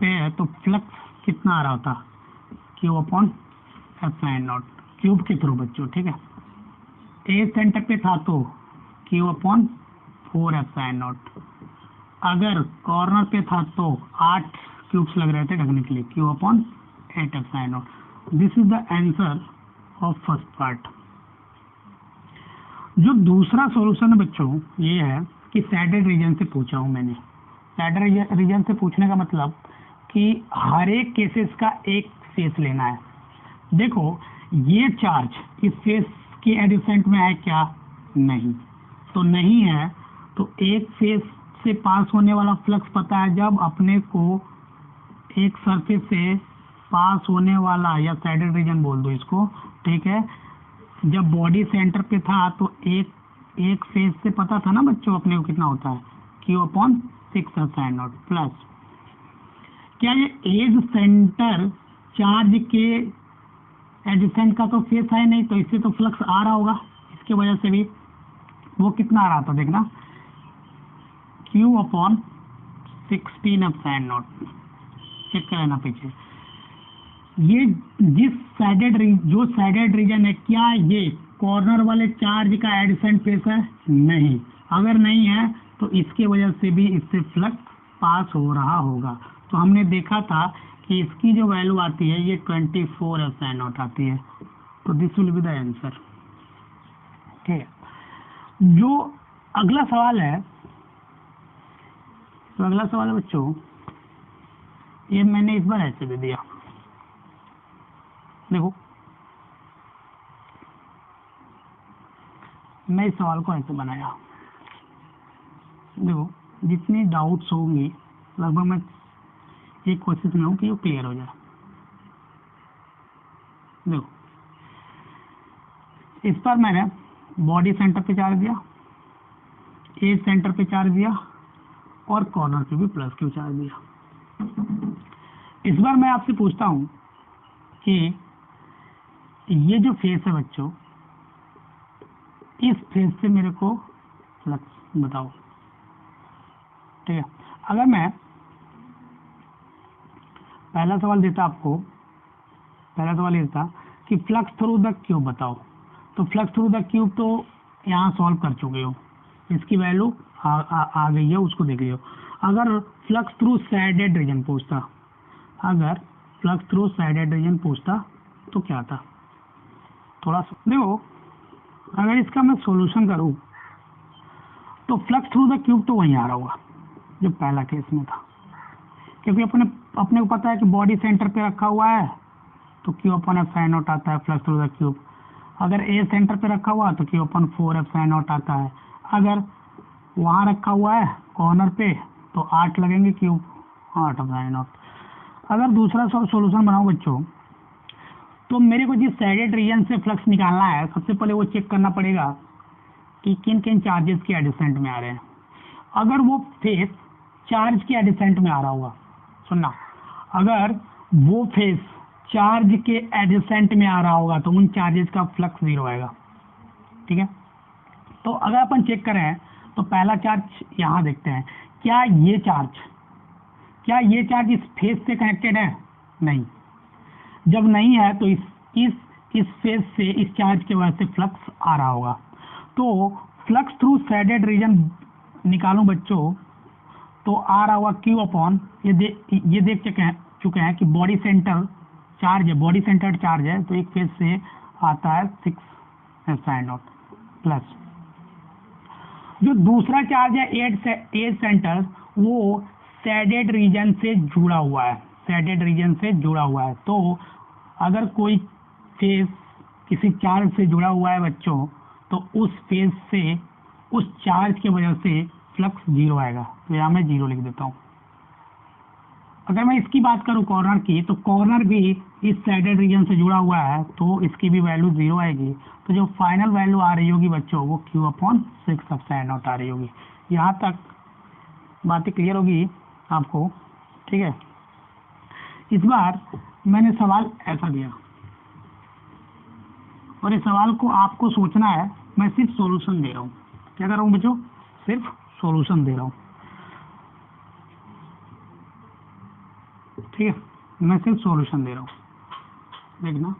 है, तो फ्लक्स कितना आ रहा होता, Q upon epsilon not, cube के थ्रू बच्चों, ठीक है। एज सेंटर पे था तो Q अपॉन 4 एप्सिलॉन नॉट, अगर कॉर्नर पे था तो 8 क्यूब्स लग रहे थे ढकने के लिए, Q upon 8 epsilon not. This is the answer of first part. जो दूसरा सॉल्यूशन है बच्चों, ये है कि सैडेड रीजन से पूछा हूं मैंने। सैडेड रीजन से पूछने का मतलब कि हर एक केसेस का एक फेस लेना है। देखो ये चार्ज इस फेस की एडिसेंट में है क्या, नहीं, तो नहीं है। तो एक फेस से पास होने वाला फ्लक्स पता है, जब अपने को एक सरफेस से पास होने वाला, या सैडेड रीजन बोल दो इसको, ठीक है। जब बॉडी सेंटर पे था तो एक फेस से पता था ना बच्चों अपने को कितना होता है, Q upon 6 epsilon not plus, क्या ये एज सेंटर चार्ज के एडजेसेंट का तो फेस है नहीं, तो इससे तो फ्लक्स आ रहा होगा, इसकी वजह से भी वो कितना आ रहा था देखना, Q upon 16 epsilon not. Check कर लेना पीछे, ये जिस जो साइडेड रीजन है, क्या ये कॉर्नर वाले चार्ज का एडजेसेंट फेस है? नहीं। अगर नहीं है तो इसकी वजह से भी इससे फ्लक्स पास हो रहा होगा। तो हमने देखा था कि इसकी जो वैल्यू आती है ये 24 एप्सिलॉन नॉट आती है। तो this will be the answer. ठीक है, जो अगला सवाल है, तो अगला सवाल है बच्चों, ये मैंने इस बार ऐसे दे दिया, देखो मैं इस सवाल को ऐसे बनाया। देखो जितनी डाउट्स होंगी लगभग मैं एक कोशिश में हूँ कि वो क्लियर हो जाए। देखो इस पर मैंने बॉडी सेंटर पे चार्ज दिया, एज सेंटर पे चार्ज दिया और कॉर्नर पे भी प्लस क्यू चार्ज दिया। इस बार मैं आपसे पूछता हूँ कि ये जो फेस है बच्चों, इस फेस से मेरे को फ्लक्स बताओ। ठीक है, अगर मैं पहला सवाल देता आपको, पहला सवाल ये था कि फ्लक्स थ्रू द क्यूब बताओ, तो फ्लक्स थ्रू द क्यूब तो यहाँ सॉल्व कर चुके हो, इसकी वैल्यू आ गई है, उसको देख लियो। अगर फ्लक्स थ्रू सैडेड रीजन पूछता, अगर फ्लक्स थ्रू सैडेड रीजन पूछता तो क्या था, थोड़ा सा देखो, अगर इसका मैं सॉल्यूशन करूं तो फ्लक्स थ्रू द क्यूब तो वहीं आ रहा होगा जो पहला केस में था, क्योंकि अपने को पता है कि बॉडी सेंटर पे रखा हुआ है तो Q अपॉन एप्सिलॉन नॉट आता है फ्लक्स थ्रू द क्यूब। अगर ए सेंटर पे रखा हुआ है तो Q अपॉन 4 एप्सिलॉन नॉट आता है। अगर वहाँ रखा हुआ है कॉर्नर पे तो 8 लगेंगे, Q 8 एप्सिलॉन नॉट। अगर दूसरा सॉल्यूशन बनाओ बच्चों, तो मेरे को जिस साइडेड रीजन से फ्लक्स निकालना है, सबसे पहले वो चेक करना पड़ेगा कि किन किन चार्जेस के एडजेसेंट में आ रहे हैं। अगर वो फेस चार्ज के एडजेसेंट में आ रहा होगा, सुनना, अगर वो फेस चार्ज के एडजेसेंट में आ रहा होगा तो उन चार्जेस का फ्लक्स 0 आएगा। ठीक है, तो अगर अपन चेक करें तो पहला चार्ज यहाँ देखते हैं, क्या ये चार्ज इस फेस से कनेक्टेड है? नहीं। जब नहीं है तो इस फेस से इस चार्ज की वजह से फ्लक्स आ रहा होगा। तो फ्लक्स थ्रू सैडेड रीजन निकालूं बच्चों तो आ रहा होगा Q अपॉन, ये देख चुके हैं कि बॉडी सेंटर चार्ज है, बॉडी सेंटर चार्ज है, तो एक फेस से आता है 6 एप्सिलॉन नॉट प्लस जो दूसरा चार्ज है एज सेंटर, वो सैडेड रीजन से जुड़ा हुआ है, सैडेड रीजन से जुड़ा हुआ है। तो अगर कोई फेस किसी चार्ज से जुड़ा हुआ है बच्चों, तो उस फेस से उस चार्ज की वजह से फ्लक्स 0 आएगा। तो यहाँ मैं 0 लिख देता हूँ। अगर मैं इसकी बात करूँ कॉर्नर की, तो कॉर्नर भी इस साइडेड रीजन से जुड़ा हुआ है तो इसकी भी वैल्यू 0 आएगी। तो जो फाइनल वैल्यू आ रही होगी बच्चों वो Q अपॉन 6 एप्सिलॉन नॉट आ रही होगी। यहाँ तक बातें क्लियर होगी आपको? ठीक है, इस बार मैंने सवाल ऐसा दिया और इस सवाल को आपको सोचना है, मैं सिर्फ सॉल्यूशन दे रहा हूँ। क्या कर रहा हूँ बच्चों? सिर्फ सॉल्यूशन दे रहा हूँ। ठीक है, मैं सिर्फ सॉल्यूशन दे रहा हूँ, देखना।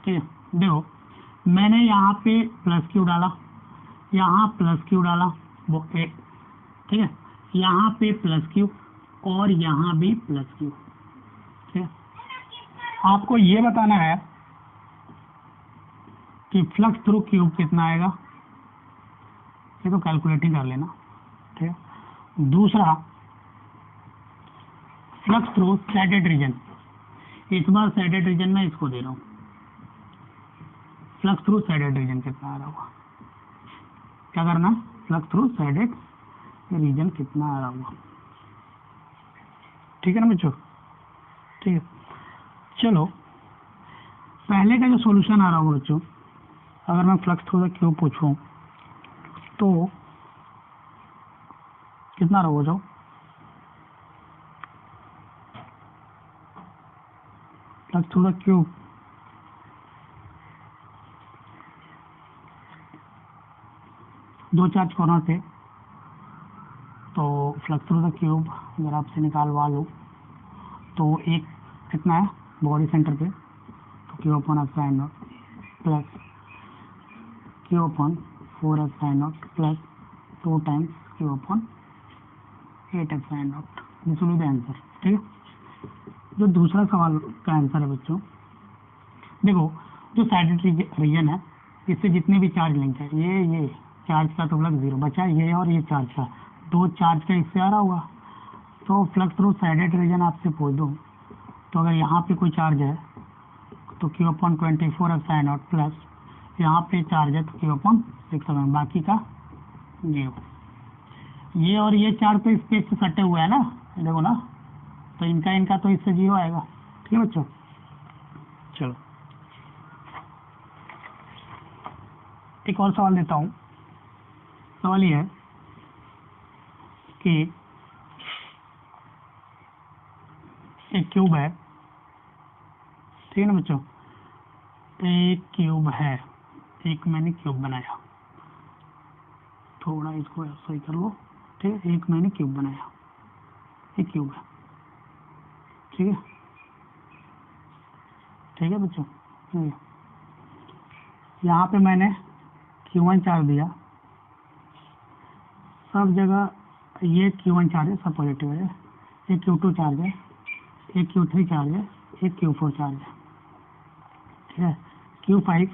ठीक है, देखो मैंने यहाँ पे प्लस क्यू डाला, यहाँ प्लस क्यू डाला, वो एक, ठीक है, यहाँ पे प्लस क्यू और यहाँ भी प्लस क्यू। ठीक है, आपको ये बताना है कि फ्लक्स थ्रू क्यूब कितना आएगा, ये तो कैलकुलेटिंग कर लेना। ठीक है, दूसरा फ्लक्स थ्रू सैडेड रीजन, इस बार सैडेड रीजन में इसको दे रहा हूँ, फ्लक्स थ्रू सैडेड रीजन कितना आ रहा होगा। क्या करना? फ्लक्स थ्रू सैडेड रीजन कितना आ रहा होगा। ठीक है ना बच्चों? ठीक है, चलो पहले का जो सॉल्यूशन आ रहा होगा बच्चों, अगर मैं फ्लक्स थ्रू द क्यूब पूछूं तो कितना रहो जाओ, फ्लक्स थ्रू द क्यूब, दो चार्ज कॉर्नर थे, तो फ्लक्स थ्रू द क्यूब अगर आपसे निकालवा लो तो एक कितना है बॉडी सेंटर पे, तो Q upon epsilon not plus Q upon 4 epsilon not plus 2 times Q upon 8 epsilon not, this will be the answer. ठीक है, जो दूसरा सवाल का आंसर है बच्चों, देखो जो साइडेड रीजन है इससे जितने भी चार्ज लिंक है, ये चार्ज का तो फ्लक्स 0 बचा, ये और ये चार्ज का, दो चार्ज का इससे आ रहा होगा, तो फ्लक्स थ्रू साइडेड रीजन आपसे पूछ दो तो अगर यहाँ पे कोई चार्ज है तो Q upon 24 epsilon not plus यहाँ पे चार्ज है तो क्यू अपॉन 6, बाकी का 0। ये और ये चार्ज तो स्पेस से सटे हुए हैं ना, देखो ना, तो इनका तो इससे 0 आएगा। ठीक है बच्चों, चलो एक और सवाल देता हूँ। सवाल ये है कि एक क्यूब है, ठीक है ना बच्चों, एक क्यूब है, एक मैंने क्यूब बनाया, थोड़ा इसको ऐसा ही कर लो, ठीक है, एक मैंने क्यूब बनाया, एक क्यूब है, ठीक है, ठीक है बच्चों, यहाँ पे मैंने Q1 चार्ज दिया, सब जगह ये Q1 चार्ज है, सब पॉजिटिव है, एक Q2 चार्ज है, एक Q3 चार्ज है, एक Q4 चार्ज है, ठीक है, Q5,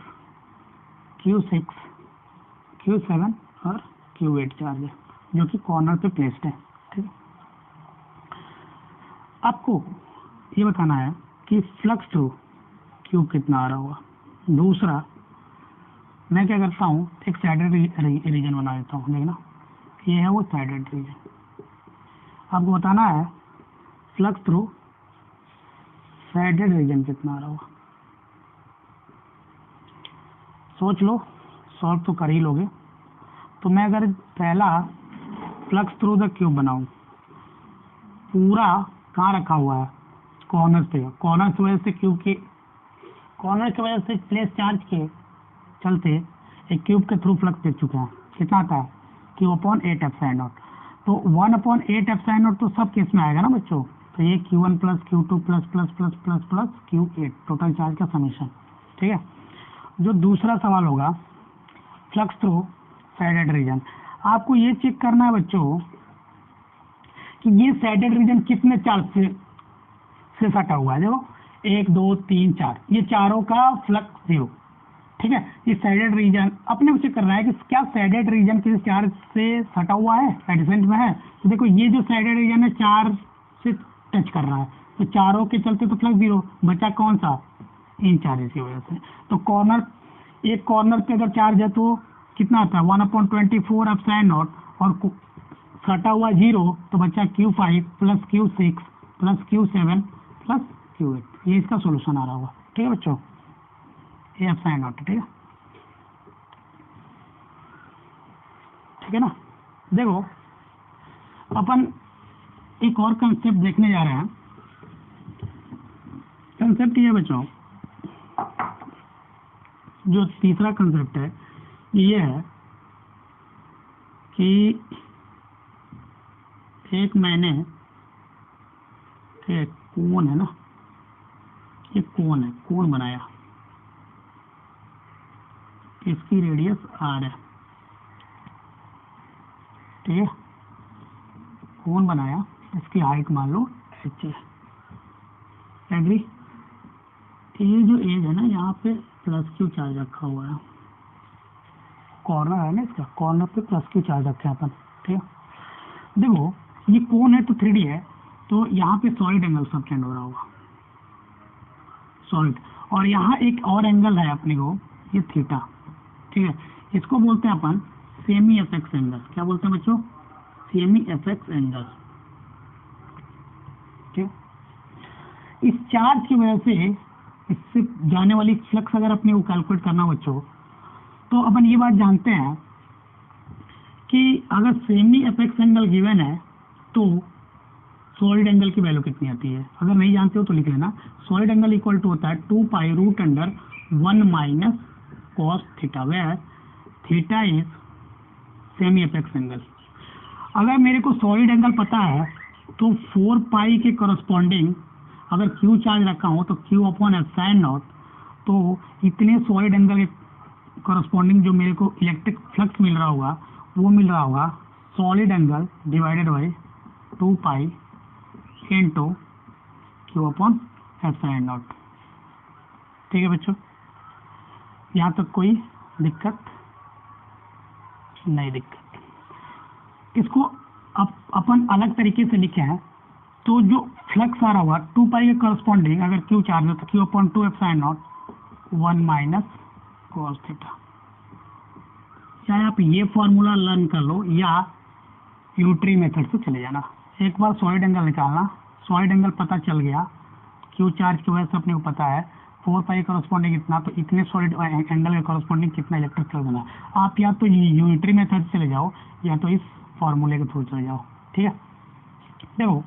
Q6, Q7 और Q8 चार्ज है जो कि कॉर्नर पे प्लेस्ड है। ठीक है, आपको ये बताना है कि फ्लक्स थ्रू क्यूब कितना आ रहा होगा। दूसरा मैं क्या करता हूँ, एक साइडेड रीजन बना देता हूँ, देखना ये है वो साइडेड रीजन। आपको बताना है फ्लक्स थ्रू साइडेड रीजन कितना आ रहा होगा। सोच लो, सॉल्व तो कर ही लोगे। तो मैं अगर पहला फ्लक्स थ्रू द क्यूब बनाऊं, पूरा कहाँ रखा हुआ है, कॉर्नर पे, कॉर्नर की वजह से क्यूब के कॉर्नर की वजह से प्लेस चार्ज के चलते एक क्यूब के थ्रू फ्लक्स देख चुके हैं, कितना आता है क्यू अपॉन 8 एप्सिलॉन नॉट। तो 1 अपॉन 8 एप्सिलॉन नॉट तो सब केस में आएगा ना बच्चों, तो ये Q1 plus Q2 plus plus plus plus plus Q8 total charge का समेशन। ठीक है, जो दूसरा सवाल होगा फ्लक्स थ्रू साइडेड रीजन, आपको ये चेक करना है बच्चों कि ये साइडेड रीजन कितने चार्ज से सटा हुआ है। देखो 1 2 3 4, ये चारों का फ्लक्स 0। ठीक है, ये साइडेड रीजन अपने उसे कर रहा है कि क्या साइडेड रीजन किसी चार्ज से सटा हुआ है, एडजेसेंट में है। तो देखो ये जो साइडेड रीजन है चार्ज से टच कर रहा है, तो चारों के चलते तो फ्लक्स 0 बचा, कौन सा, इन चार्जेस की वजह से। तो कॉर्नर, एक कॉर्नर पे अगर चार्ज है तो कितना आता है 1/24 एप्सिलॉन नॉट, और सटा हुआ 0 तो बचा Q5 plus Q6 plus Q7 plus Q8। ये इसका सोल्यूशन आ रहा होगा। ठीक है बच्चों, ये एप्सिलॉन नॉट है। ठीक है ना। देखो अपन एक और कंसेप्ट देखने जा रहे हैं। कंसेप्ट ये बच्चों, जो तीसरा कंसेप्ट है ये है कि एक मैंने एक कोन है ना, एक कोन है, कोन बनाया, इसकी रेडियस r है। ठीक है, कोन बनाया, इसकी हाइट मान लो h है। एग्री। ये जो एज है ना, यहाँ पे प्लस क्यू चार्ज रखा हुआ है, कॉर्नर है ना इसका, कॉर्नर पे प्लस क्यू चार्ज रखे हैं अपन। ठीक है, देखो ये कोन है तो 3D है, तो यहाँ पे सॉलिड एंगल सबटेंड हो रहा होगा, सॉलिड। और यहाँ एक और एंगल है अपने को, ये थीटा। ठीक है, इसको बोलते हैं अपन सेमी एफेक्स एंगल। क्या बोलते हैं बच्चों, सेमी एफेक्स एंगल। ठीक, इस चार्ज की वजह से इससे जाने वाली फ्लक्स अगर अपने को कैलकुलेट करना बच्चों, तो अपन ये बात जानते हैं कि अगर सेमी एपेक्स एंगल गिवन है तो सॉलिड एंगल की वैल्यू कितनी आती है। अगर नहीं जानते हो तो लिख लेना। सॉलिड एंगल इक्वल टू होता है 2 pi root under 1 minus cos theta, where theta is semi apex angle. अगर मेरे को सॉलिड एंगल पता है तो 4 पाई के करस्पॉन्डिंग अगर क्यू चार्ज रखा हो तो क्यू अपॉन एप्सिलॉन नॉट, तो इतने सॉलिड एंगल के करस्पॉन्डिंग जो मेरे को इलेक्ट्रिक फ्लक्स मिल रहा होगा वो मिल रहा होगा solid angle divided by 2 pi into Q upon epsilon not. ठीक है बच्चों, यहाँ तक कोई दिक्कत नहीं। दिक्कत इसको अपन अलग तरीके से लिखे हैं तो जो फ्लक्स आ रहा होगा 2 पाई के करस्पॉन्डिंग अगर क्यू चार्ज हो तो Q upon 2 epsilon not 1 minus cos theta. चाहे आप ये फॉर्मूला लर्न कर लो या यूनिटरी मेथड से चले जाना। एक बार सॉलिड एंगल निकालना, सॉलिड एंगल पता चल गया, क्यू चार्ज की वजह से अपने को पता है 4 पाई करस्पॉन्डिंग इतना, तो इतने सॉलिड एंगल के करस्पॉन्डिंग कितना इलेक्ट्रिक फ्लक्स बना। आप या तो यूनिटरी मेथड से चले जाओ या तो इस फॉर्मूले के थ्रू चले जाओ। ठीक है, देखो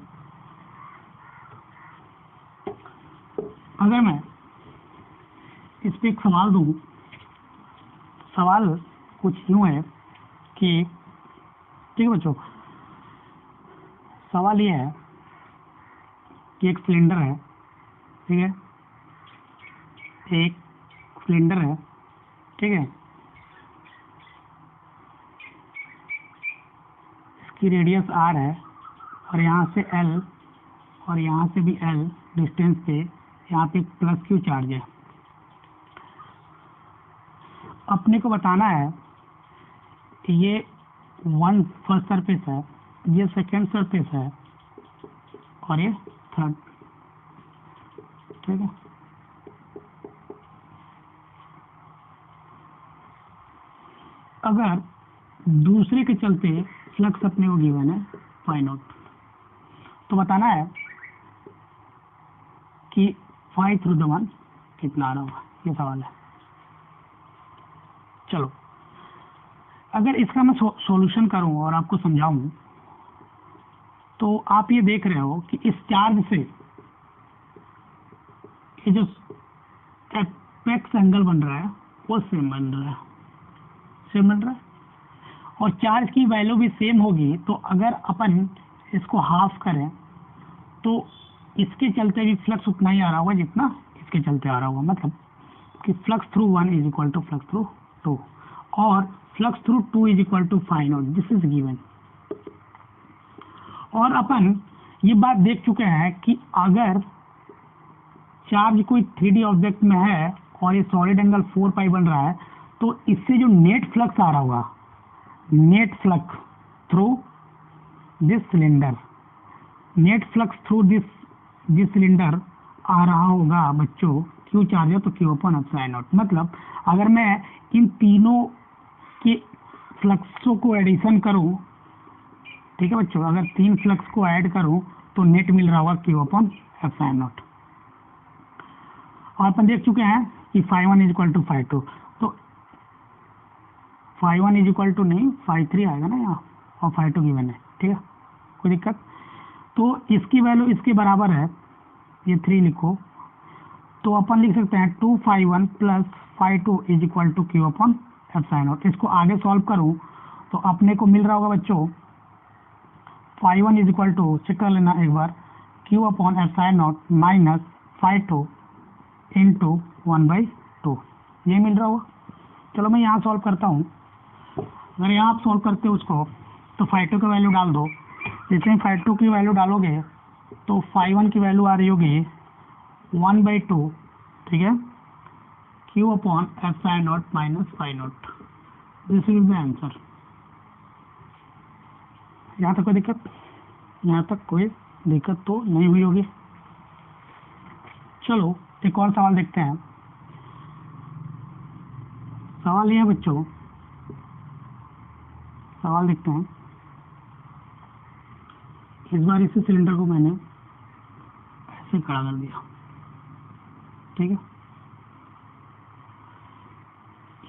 अगर मैं इस पे एक सवाल दूं, सवाल कुछ यूं है कि ठीक है बच्चों, सवाल ये है कि एक सिलेंडर है, ठीक है, एक सिलेंडर है, ठीक है, इसकी रेडियस आर है और यहाँ से एल और यहाँ से भी एल डिस्टेंस पे यहाँ पे प्लस क्यू चार्ज है। अपने को बताना है कि ये वन फर्स्ट सरफेस है, ये सेकेंड सरफेस है और ये थर्ड। ठीक है, अगर दूसरे के चलते फ्लक्स अपने को गिवन है फाई नॉट, तो बताना है कि फाई थ्रू द वन कितना आ रहा होगा, ये सवाल है। चलो अगर इसका मैं सॉल्यूशन करूं और आपको समझाऊं तो आप ये देख रहे हो कि इस चार्ज से ये जो एपेक्स एंगल बन रहा है वो सेम बन रहा है, सेम बन रहा है और चार्ज की वैल्यू भी सेम होगी। तो अगर अपन इसको हाफ करें तो इसके चलते भी फ्लक्स उतना ही आ रहा होगा जितना इसके चलते आ रहा होगा। मतलब कि flux through 1 is equal to flux through 2 और flux through 2 is equal to phi not, this is given. और अपन ये बात देख चुके हैं कि अगर चार्ज कोई 3D ऑब्जेक्ट में है और ये सॉलिड एंगल 4 पाई बन रहा है तो इससे जो नेट फ्लक्स आ रहा होगा, net flux through this cylinder, net flux through this cylinder आ रहा होगा बच्चों, क्यू चार्ज है तो क्यू अपॉन एप्सिलॉन नॉट। मतलब अगर मैं इन तीनों के फ्लक्सों को एडिशन करूं, ठीक है बच्चों, अगर 3 फ्लक्स को ऐड करूं तो नेट मिल रहा होगा क्यू अपॉन एप्सिलॉन नॉट। और अपन देख चुके हैं कि phi 1 is equal to phi 2, तो फाई 1 इज इक्वल टू नहीं फाई 3 आएगा ना यहाँ, और फाई 2 गिवन है। ठीक है, कोई दिक्कत। तो इसकी वैल्यू इसके बराबर है, ये 3 लिखो, तो अपन लिख सकते हैं 2 phi 1 plus phi 2 is equal to Q upon epsilon not. इसको आगे सॉल्व करूं तो अपने को मिल रहा होगा बच्चों phi 1 is equal to, check कर लेना एक बार, Q upon epsilon naught minus phi 2 into 1/2, ये मिल रहा होगा। चलो मैं यहाँ सॉल्व करता हूँ। अगर यहाँ आप सॉल्व करते हो उसको तो फाई 2 की वैल्यू डाल दो, जितनी फाई 2 की वैल्यू डालोगे तो फाई 1 की वैल्यू आ रही होगी 1/2, ठीक है, q upon epsilon naught minus phi not, this is the answer. यहाँ तक कोई दिक्कत, यहाँ तक कोई दिक्कत तो नहीं हुई होगी। चलो एक और सवाल देखते हैं। सवाल ये है बच्चों, सवाल देखते हैं। इस बार इसी सिलेंडर को मैंने ऐसे खड़ा कर दिया, ठीक है,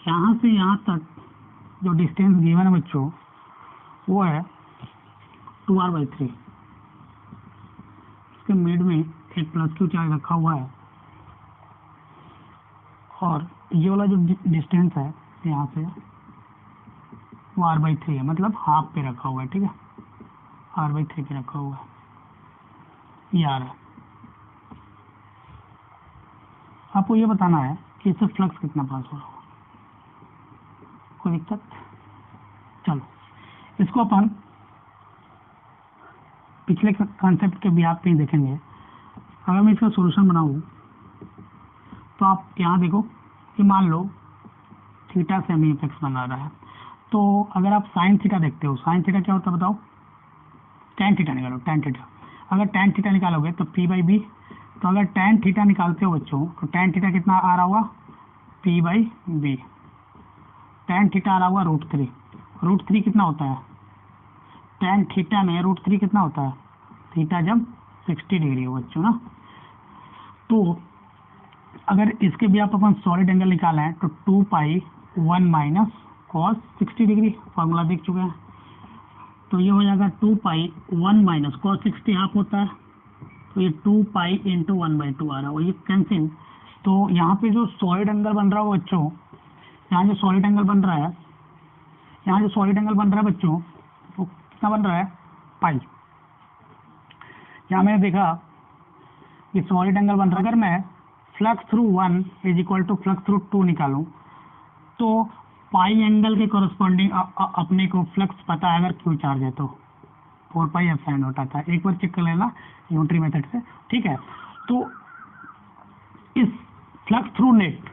यहाँ से यहाँ तक जो डिस्टेंस गिवन है बच्चों वो है 2r/3। इसके मिड में एक प्लस क्यू चार्ज रखा हुआ है और ये वाला जो डिस्टेंस है यहाँ से वो r/3 है, मतलब हाफ पे रखा हुआ है, ठीक है, r/3 पे रखा हुआ है, ये आ रहा है। आपको ये बताना है कि इससे फ्लक्स कितना पास हो रहा होगा, कोई दिक्कत? चलो इसको अपन पिछले कॉन्सेप्ट के ब्याज पे ही देखेंगे। अगर मैं इसका सॉल्यूशन बनाऊँ तो आप यहाँ देखो कि मान लो थीटा से हमें इफेक्ट्स बना रहा है, तो अगर आप साइन थीटा देखते हो, साइन थीटा क्या होता है बताओ? टैन थीटा निकालो, टैन थीटा। अगर टैन थीटा निकालोगे तो p/b, तो अगर टैन थीटा निकालते हो बच्चों तो टैन थीटा कितना आ रहा होगा? p/b। टैन थीटा आ रहा होगा √3। √3 कितना होता है? टैन थीटा में √3 कितना होता है? थीटा जब 60 डिग्री हो बच्चों ना। तो अगर इसके भी आप अपन सॉलिड एंगल निकालें तो 2π1 - cos 60 डिग्री, फॉर्मूला देख चुके हैं। तो ये हो जाएगा 2π1 - cos 60 हाफ होता है, तो ये 2π × 1/2 आ रहा है, ये कैंसिल। तो यहाँ पे जो सॉलिड एंगल बन रहा है बच्चों, यहाँ जो सॉलिड एंगल बन रहा है, यहाँ जो सॉलिड एंगल बन रहा है बच्चों वो कितना बन रहा है? पाई। यहाँ मैंने देखा कि सॉलिड एंगल बन रहा है, अगर मैं फ्लक्स थ्रू 1 = फ्लक्स थ्रू 2 निकालूं तो पाई एंगल के कॉरस्पॉन्डिंग अपने को फ्लक्स पता है अगर क्यू चार्ज है तो 4πε0 आता है। एक बार चेक कर लेना यूनिटरी मेथड से, ठीक है। तो इस flux through net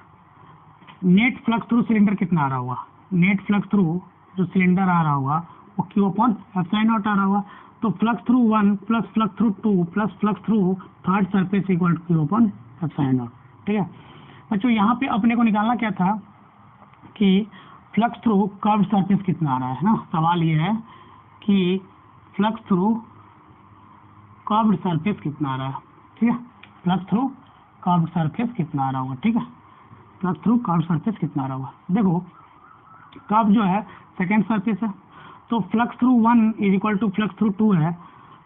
flux through cylinder कितना आ रहा होगा? नेट फ्लक्स थ्रू जो सिलेंडर आ रहा होगा वो Q/ε0 आ रहा होगा। तो flux through 1 plus flux through 2 plus flux through third surface = Q/ε0, ठीक है बच्चों। यहाँ पे अपने को निकालना क्या था कि फ्लक्स थ्रू कर्व्ड सरफेस कितना आ रहा है ना। सवाल ये है कि फ्लक्स थ्रू कर्व्ड सरफेस कितना आ रहा है, ठीक है। फ्लक्स थ्रू कर्व्ड सरफेस कितना आ रहा होगा, ठीक है। फ्लक्स थ्रू कर्व्ड सरफेस कितना आ रहा होगा, देखो कर्व जो है सेकेंड सरफेस है, तो फ्लक्स थ्रू 1 = फ्लक्स थ्रू 2 है,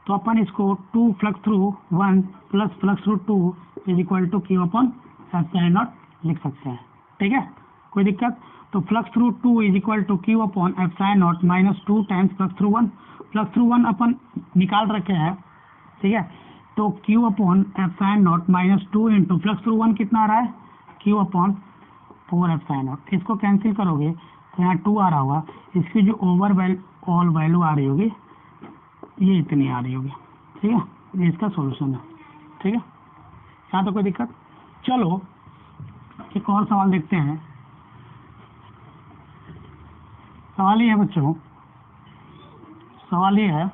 तो अपन इसको 2 flux through 1 plus flux through 2 = Q/ε0 लिख सकते हैं, ठीक है, कोई दिक्कत? तो flux through 2 = Q/ε0 - 2 times flux through 1। Flux through 1 अपन निकाल रखे हैं, ठीक है। तो Q/ε0 - 2 × फ्लक्स थ्रू 1 कितना आ रहा है? Q/4ε0। इसको कैंसिल करोगे तो यहाँ 2 आ रहा होगा, इसकी जो ऑल वैल्यू आ रही होगी ये इतनी आ रही होगी, ठीक है। ये इसका सॉल्यूशन है, ठीक है। यहाँ तो कोई दिक्कत? चलो एक और सवाल देखते हैं। सवाल ये है बच्चों, सवाल ये है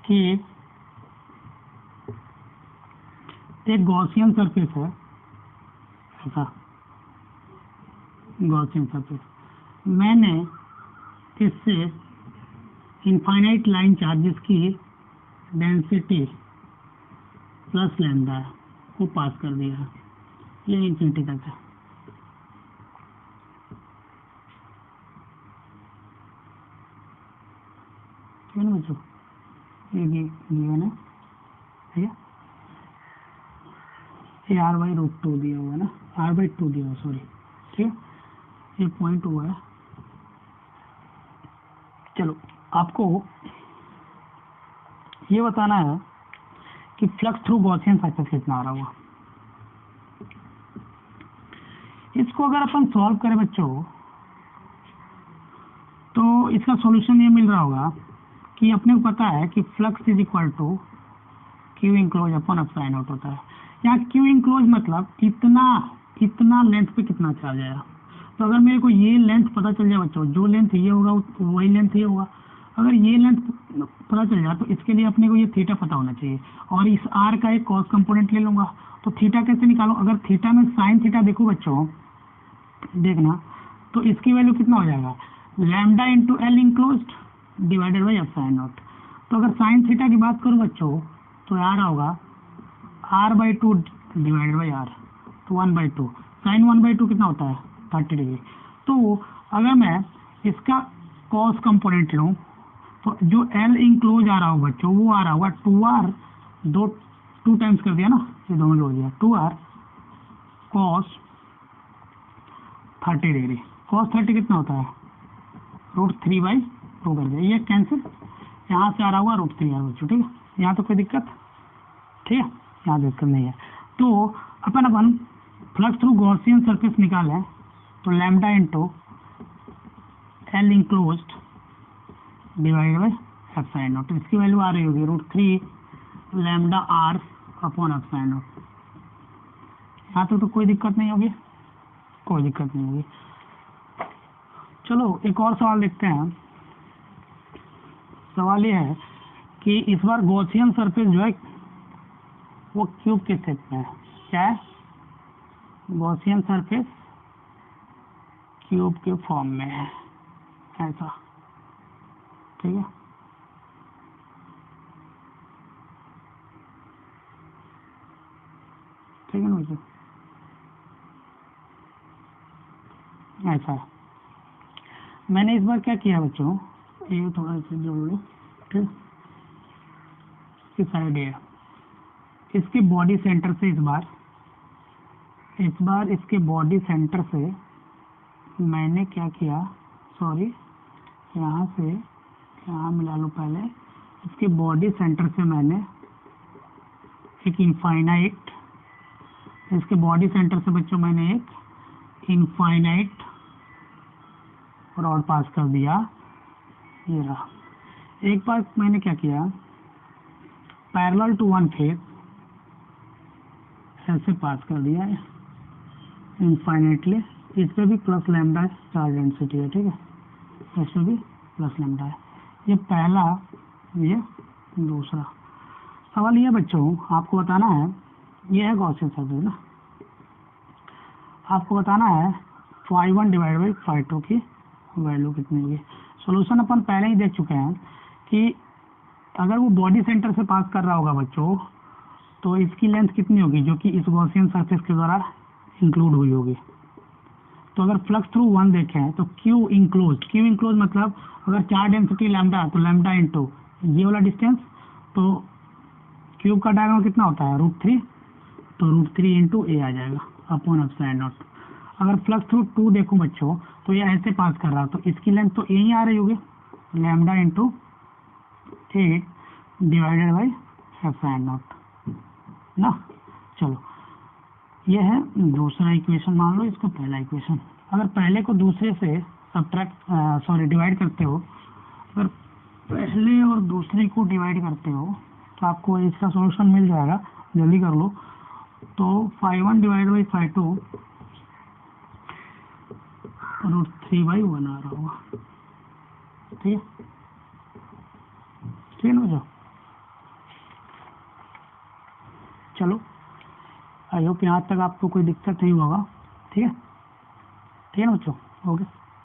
कि एक गॉसियन सरफेस है, ऐसा गॉसियन सरफेस, मैंने इससे इनफाइनाइट लाइन चार्जेस की डेंसिटी प्लस लैम्डा है वो पास कर दिया है, ये इंफिनिटी तक है। ठीक है ना बच्चों, ये गिवन है, ठीक है। ये r/√2 दिया हुआ है ना, r/2 दिया हुआ, सॉरी, ठीक है, ये पॉइंट हुआ है। चलो आपको ये बताना है कि फ्लक्स थ्रू गॉसियन सरफेस कितना आ रहा होगा। इसको अगर अपन सॉल्व करें बच्चों तो इसका सॉल्यूशन ये मिल रहा होगा कि अपने को पता है कि फ्लक्स = Q/ε0 होता है। यहाँ Q/, मतलब इतना लेंथ पे कितना चार्ज आएगा। तो अगर मेरे को ये लेंथ पता चल जाए बच्चों, जो लेंथ ये होगा वही लेंथ ये होगा। अगर ये लेंथ पता चल जाए तो इसके लिए अपने को ये थीटा पता होना चाहिए, और इस r का एक कॉस कंपोनेंट ले लूंगा। तो थीटा कैसे निकालूं? अगर थीटा में साइन थीटा देखो बच्चों, देखना, तो इसकी वैल्यू कितना हो जाएगा? Lambda × L enclosed /ε0। तो अगर साइन थीटा की बात करूं बच्चों तो आ रहा होगा r/2 /r, तो 1/2। साइन 1/2 कितना होता है? 30 डिग्री। तो अगर मैं इसका कॉस कंपोनेंट लूँ तो जो एल इंक्लोज आ रहा होगा बच्चों वो आ रहा होगा 2r, टू टाइम्स कर दिया ना, ये दोनों हो गया 2r कॉस 30 डिग्री। कॉस 30 कितना होता है √3/2 कर दिया, ये कैंसिल, यहाँ से आ रहा होगा √3 यार बच्चों, ठीक है। यहाँ तो कोई दिक्कत, ठीक है, यहाँ दिक्कत नहीं है। तो अपन फ्लक्स थ्रू गॉसियन सरफेस निकालें तो lambda into L enclosed divide by epsilon not, इसकी वैल्यू आ रही होगी √3 lambda r upon epsilon not. यहाँ तो कोई दिक्कत नहीं होगी, कोई दिक्कत नहीं होगी। चलो एक और सवाल देखते हैं। सवाल ये है कि इस बार गॉसियन सरफेस जो है वो क्यूब के शेप में है। क्या है? गॉसियन सरफेस क्यूब के फॉर्म में है, ऐसा, ठीक है। ठीक है ना बच्चों, ऐसा है। मैंने इस बार क्या किया बच्चों, ये थोड़ा सा जोड़ लो, ठीक, इस साइड है, इसके बॉडी सेंटर से इस बार इसके बॉडी सेंटर से मैंने क्या किया, सॉरी यहाँ से यहाँ मिला लो पहले, इसके बॉडी सेंटर से मैंने एक इनफाइनाइट, इसके बॉडी सेंटर से बच्चों मैंने एक इनफाइनाइट रॉड पास कर दिया, ये रहा। एक बार मैंने क्या किया, पैरेलल टू वन फेस ऐसे पास कर दिया है इनफाइनाइटली, इस पे भी प्लस लैम्डा चार्ज डेंसिटी है, ठीक है, इस पे भी प्लस लैम्डा है। ये पहला, ये दूसरा। सवाल ये बच्चों आपको बताना है, ये है गॉसियन सरफेस ना, आपको बताना है φ1 डिवाइड बाई φ2 की वैल्यू कितनी होगी। सॉल्यूशन अपन पहले ही देख चुके हैं कि अगर वो बॉडी सेंटर से पास कर रहा होगा बच्चों तो इसकी लेंथ कितनी होगी जो कि इस गॉसियन सरफेस के द्वारा इंक्लूड हुई होगी। तो अगर फ्लक्स थ्रू 1 देखें तो क्यू इंक्लोज मतलब अगर चार्ज डेंसिटी लैम्डा तो लैम्डा इंटू ये वाला डिस्टेंस, तो क्यूब का डायमीटर कितना होता है √3, तो √3 इंटू ए आ जाएगा अपॉन एप्सिलॉन नॉट। अगर फ्लक्स थ्रू 2 देखो बच्चों तो ये ऐसे पास कर रहा, तो इसकी लेंथ तो ए ही आ रही होगी, lambda into A divided by epsilon not ना। चलो ये है दूसरा इक्वेशन, मान लो इसको पहला इक्वेशन। अगर पहले को दूसरे से डिवाइड करते हो, अगर पहले और दूसरे को डिवाइड करते हो तो आपको इसका सॉल्यूशन मिल जाएगा, जल्दी कर लो। तो φ1 डिवाइड बाई φ2 √3/1 आ रहा होगा, ठीक है, ठीक है ना बच्चों। चलो आई होप यहाँ तक आपको कोई दिक्कत नहीं होगा, ठीक है, ठीक है ना बच्चों, ओके।